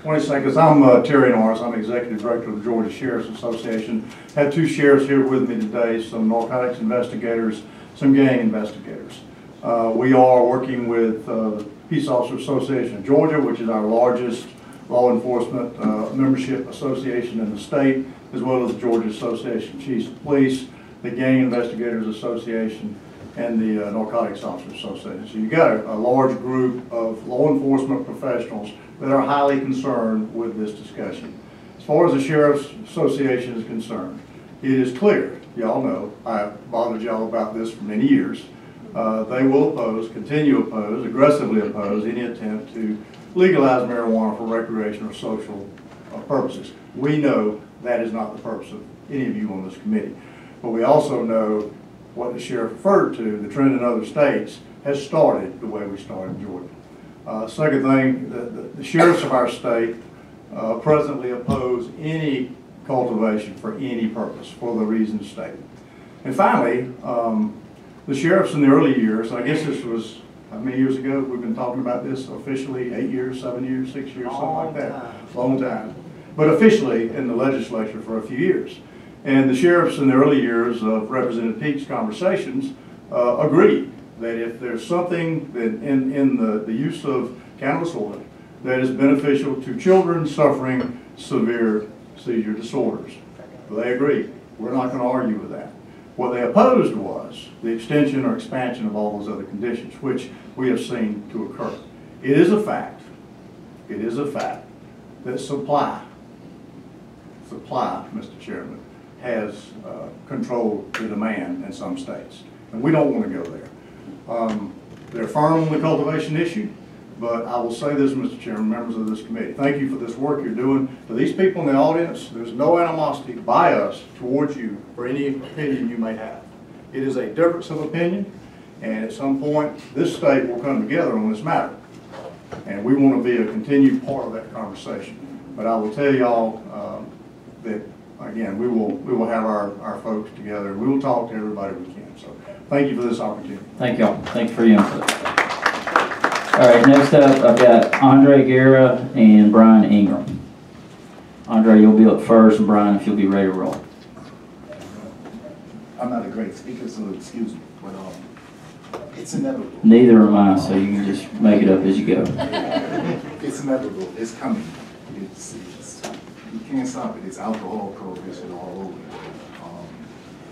20 seconds. I'm Terry Norris. I'm Executive Director of the Georgia Sheriff's Association. Had 2 sheriffs here with me today, some narcotics investigators, some gang investigators. We are working with the Peace Officer Association of Georgia, which is our largest law enforcement membership association in the state, as well as the Georgia Association of Chiefs of Police, the Gang Investigators Association, and the Narcotics Officers Association. So you've got a large group of law enforcement professionals that are highly concerned with this discussion. As far as the Sheriff's Association is concerned, it is clear, y'all know, I've bothered y'all about this for many years. They will oppose, continue to oppose, aggressively oppose any attempt to legalize marijuana for recreational or social purposes. We know that is not the purpose of any of you on this committee. But we also know what the sheriff referred to, the trend in other states, has started the way we started in Georgia. Second thing, the sheriffs of our state presently oppose any cultivation for any purpose for the reasons stated. And finally, the sheriffs in the early years, I guess this was, how many years ago? We've been talking about this officially, 8 years, 7 years, 6 years, something like that. Long time. But officially in the legislature for a few years. And the sheriffs in the early years of Representative Peake's conversations agreed that if there's something that in the use of cannabis oil that is beneficial to children suffering severe seizure disorders, they agreed. We're not going to argue with that. What they opposed was the extension or expansion of all those other conditions, which we have seen to occur. It is a fact that supply, Mr. Chairman, has controlled the demand in some states. And we don't want to go there. They're firm on the cultivation issue, but I will say this, Mr. Chairman, members of this committee, thank you for this work you're doing. For these people in the audience, there's no animosity by us towards you for any opinion you may have. It is a difference of opinion, and at some point, this state will come together on this matter. And we want to be a continued part of that conversation. But I will tell y'all that, again, we will have our folks together. We will talk to everybody we can. So thank you for this opportunity. Thank y'all. Thank you for your input. All right, next up, I've got Andre Garra and Brian Ingram. Andre, you'll be up first, and Brian, if you'll be ready to roll. I'm not a great speaker, so excuse me. but it's inevitable. Neither am I, so you can just make it up as you go. It's inevitable. It's coming. You can't stop it. It's alcohol prohibition all over.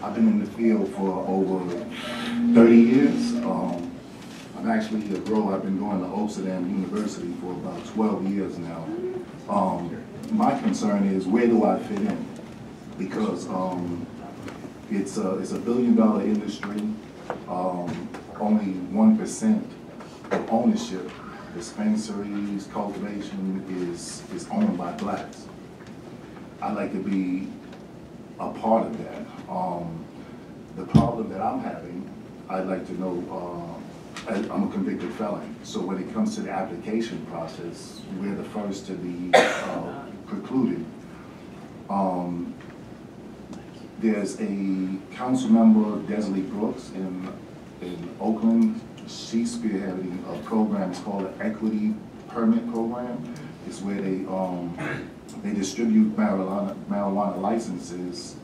I've been in the field for over 30 years. I'm actually a grower. I've been going to Amsterdam University for about 12 years now. My concern is, where do I fit in? Because it's a billion-dollar industry. Only 1% of ownership, dispensaries, cultivation is owned by blacks. I'd like to be a part of that. The problem that I'm having, I'd like to know, I'm a convicted felon, so when it comes to the application process, we're the first to be precluded. There's a council member, Desley Brooks, in Oakland. She's spearheading a program. It's called the Equity Permit Program. It's where they distribute marijuana licenses,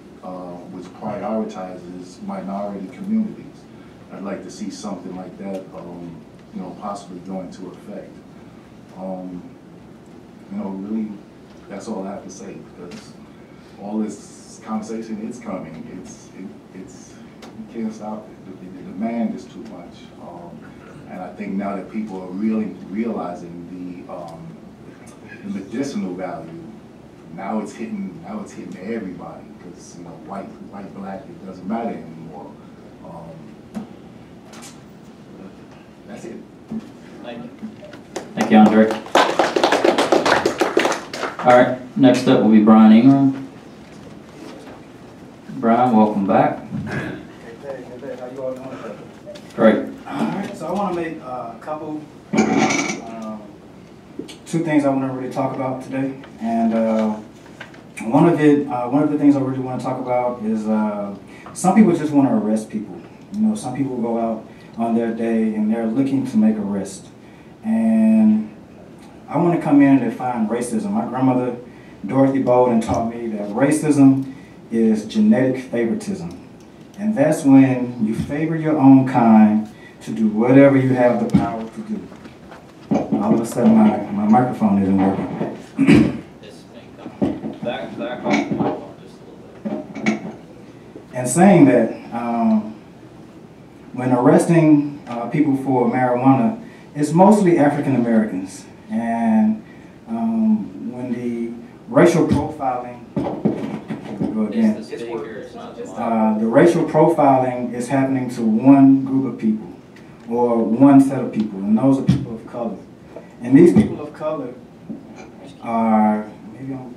which prioritizes minority communities. I'd like to see something like that, possibly go into effect. Really, that's all I have to say, because all this conversation is coming. It's you can't stop it. The demand is too much, and I think now that people are really realizing the medicinal value, now it's hitting everybody, because white, black, it doesn't matter anymore. That's it. Thank you. Thank you, Andre. All right, next up will be Brian Ingram. Brian, welcome back. Hey, how you all doing? Great. All right, so I want to make a couple, two things I want to really talk about today, and one of the things I really want to talk about is some people just want to arrest people. Some people go out on their day and they're looking to make arrest, and I want to come in and define racism. My grandmother, Dorothy Bolden, taught me that racism is genetic favoritism. And that's when you favor your own kind to do whatever you have the power to do. All of a sudden, my microphone isn't working. Back off the microphone just a little bit. And saying that, when arresting people for marijuana, it's mostly African Americans. And when the racial profiling, the racial profiling is happening to one group of people, or one set of people, and those are people of color. And these people of color are, maybe I'm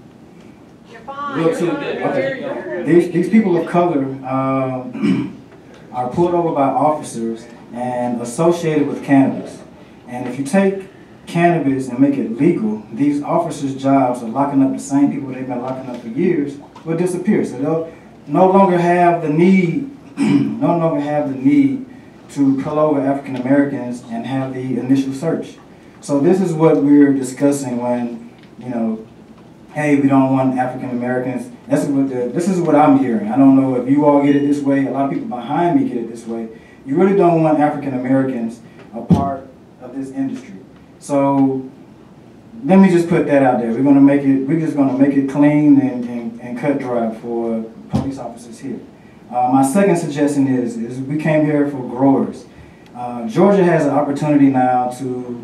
These people of color are pulled over by officers and associated with cannabis. And if you take cannabis and make it legal, these officers' jobs of locking up the same people they've been locking up for years will disappear. So they'll no longer have the need, to pull over African Americans and have the initial search. So this is what we're discussing when, hey, we don't want African Americans. This is what I'm hearing. I don't know if you all get it this way. A lot of people behind me get it this way. You really don't want African Americans a part of this industry. So let me just put that out there. We're just gonna make it clean and cut dry for police officers here. My second suggestion is we came here for growers. Georgia has an opportunity now to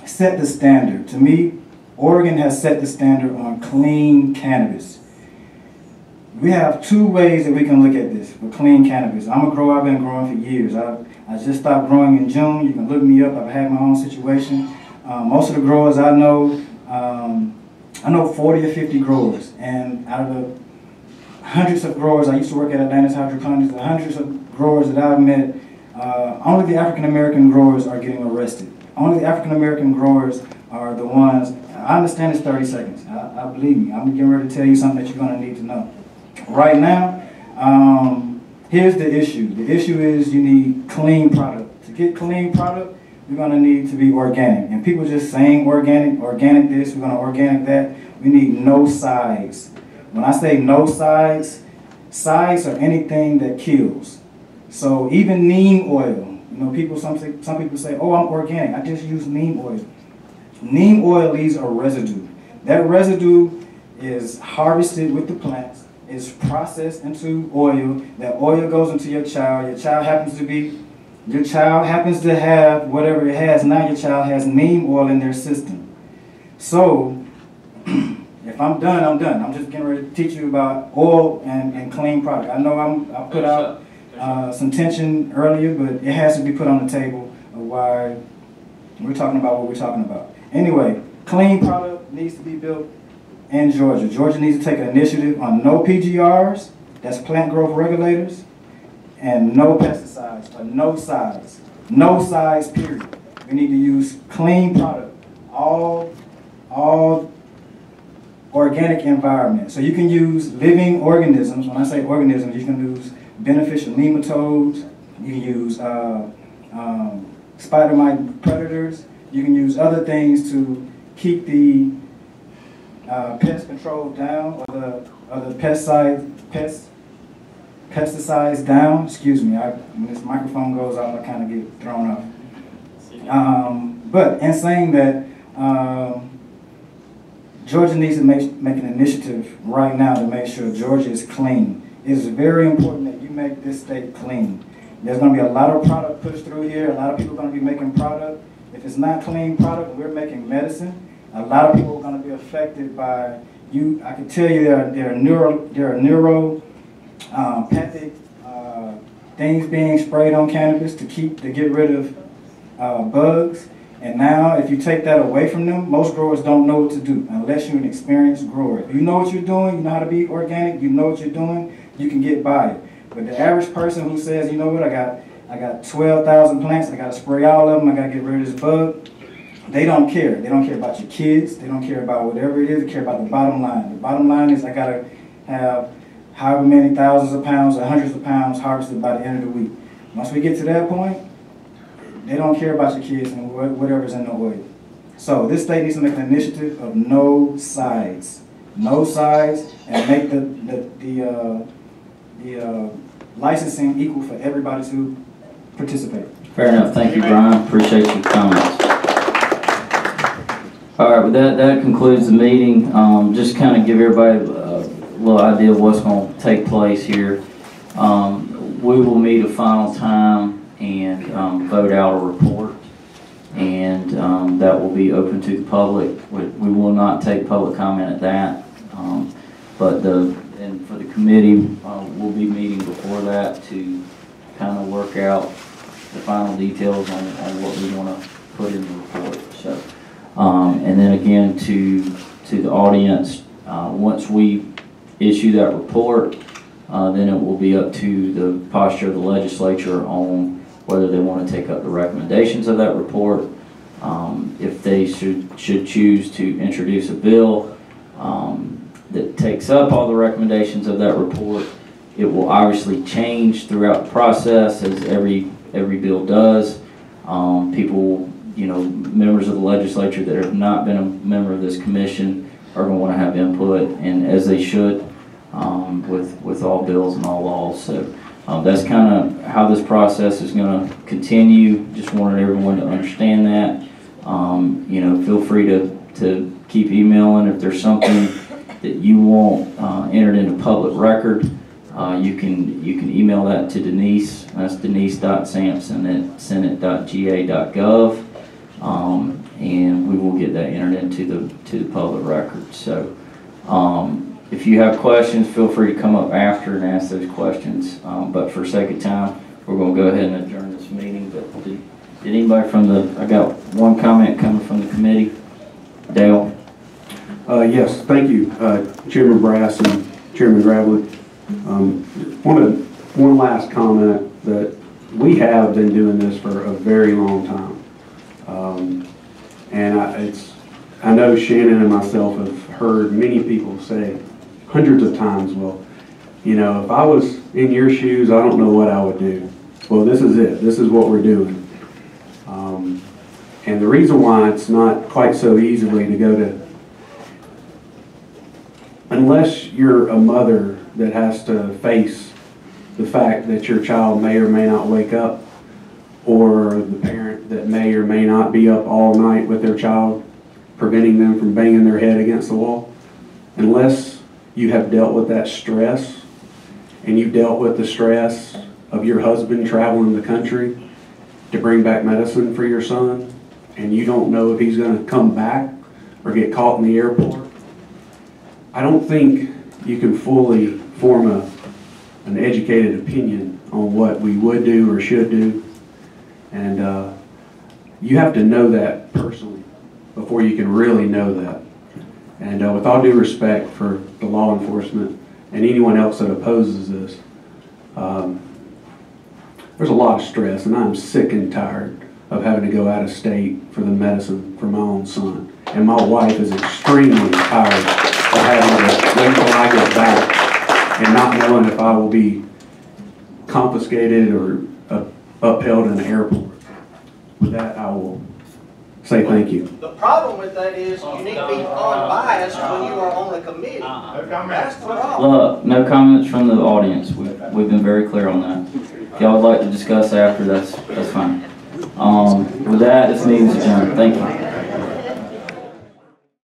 set the standard. To me, Oregon has set the standard on clean cannabis. We have two ways that we can look at this for clean cannabis. I'm a grower. I've been growing for years. I just stopped growing in June. You can look me up. I've had my own situation. Most of the growers I know 40 or 50 growers. And out of the hundreds of growers, I used to work at Atlantis Hydroponics, the hundreds of growers that I've met, only the African American growers are getting arrested. Only the African American growers are the ones. I understand it's 30 seconds. I believe me. I'm getting ready to tell you something that you're going to need to know. Right now, here's the issue. The issue is you need clean product. To get clean product, you're going to need to be organic. And people just saying organic this, we're going to organic that. We need no size. When I say no size, size are anything that kills. So even neem oil, you know, some people say, oh, I'm organic, I just use neem oil. Neem oil leaves a residue. That residue is harvested with the plants, is processed into oil. That oil goes into your child. Your child happens to have whatever it has. Now your child has neem oil in their system. So if I'm done, I'm done. I'm just getting ready to teach you about oil and clean product. I know I put out some tension earlier, but it has to be put on the table of why we're talking about what we're talking about. Anyway, clean product needs to be built in Georgia. Georgia needs to take an initiative on no PGRs, that's plant growth regulators, and no pesticides, or no size, period. We need to use clean product, all organic environment. So you can use living organisms. When I say organisms, you can use beneficial nematodes, you can use spider mite predators, you can use other things to keep the pest control down, or the pesticides down. Excuse me, when this microphone goes out, I kind of get thrown off. But in saying that, Georgia needs to make an initiative right now to make sure Georgia is clean. It is very important that you make this state clean. There's going to be a lot of product pushed through here. A lot of people are going to be making product. If it's not clean product, we're making medicine. A lot of people are going to be affected by you. I can tell you there are neuropathic things being sprayed on cannabis to get rid of bugs. And now, if you take that away from them, most growers don't know what to do unless you're an experienced grower. If you know what you're doing, you know how to be organic, you know what you're doing, you can get by it. But the average person who says, you know what, I got 12,000 plants, I got to spray all of them, I got to get rid of this bug, they don't care. They don't care about your kids, they don't care about whatever it is, they care about the bottom line. The bottom line is I got to have however many thousands of pounds or hundreds of pounds harvested by the end of the week. Once we get to that point, they don't care about your kids and whatever's in the oil. So this state needs to make an initiative of no sides, and make the licensing equal for everybody to participate. Fair enough. Thank you, Brian. Appreciate your comments. All right, well, that concludes the meeting. Just kind of give everybody a little idea of what's going to take place here. We will meet a final time and vote out a report, and that will be open to the public. We will not take public comment at that, but for the committee, we'll be meeting before that to kind of work out the final details on what we want to put in the report. So, and then again to the audience, once we issue that report, then it will be up to the posture of the legislature on whether they want to take up the recommendations of that report. If they should choose to introduce a bill that takes up all the recommendations of that report, it will obviously change throughout the process, as every bill does. People, members of the legislature that have not been a member of this commission are going to want to have input, and as they should, with all bills and all laws. So that's kind of how this process is going to continue. Just wanted everyone to understand that. Feel free to keep emailing if there's something that you want entered into public record. You can email that to Denise. That's denise.sampson@senate.ga.gov, and we will get that entered into the public record. So if you have questions, feel free to come up after and ask those questions. But for sake of time, we're going to go ahead and adjourn this meeting. But did anybody I got one comment coming from the committee. Dale? Yes, thank you, Chairman Brass and Chairman Gravely. One last comment, that we have been doing this for a very long time. And I know Shannon and myself have heard many people say hundreds of times, well, if I was in your shoes, I don't know what I would do. Well, this is it. This is what we're doing. And the reason why it's not quite so easily to go to, unless you're a mother that has to face the fact that your child may or may not wake up, or the parent that may or may not be up all night with their child, preventing them from banging their head against the wall. Unless you have dealt with that stress, and you've dealt with the stress of your husband traveling the country to bring back medicine for your son, and you don't know if he's going to come back or get caught in the airport, I don't think you can fully form an educated opinion on what we would do or should do. And you have to know that personally before you can really know that. And with all due respect for the law enforcement and anyone else that opposes this, there's a lot of stress, and I'm sick and tired of having to go out of state for the medicine for my own son. And my wife is extremely tired of having to wait till I get back and not knowing if I will be confiscated or upheld in the airport. With that, I will say thank you. The problem with that is you need to be unbiased when you are on the committee. That's the problem. Look, no comments from the audience. We've been very clear on that. If y'all would like to discuss after, that's fine. With that, this meeting is adjourned. Thank you.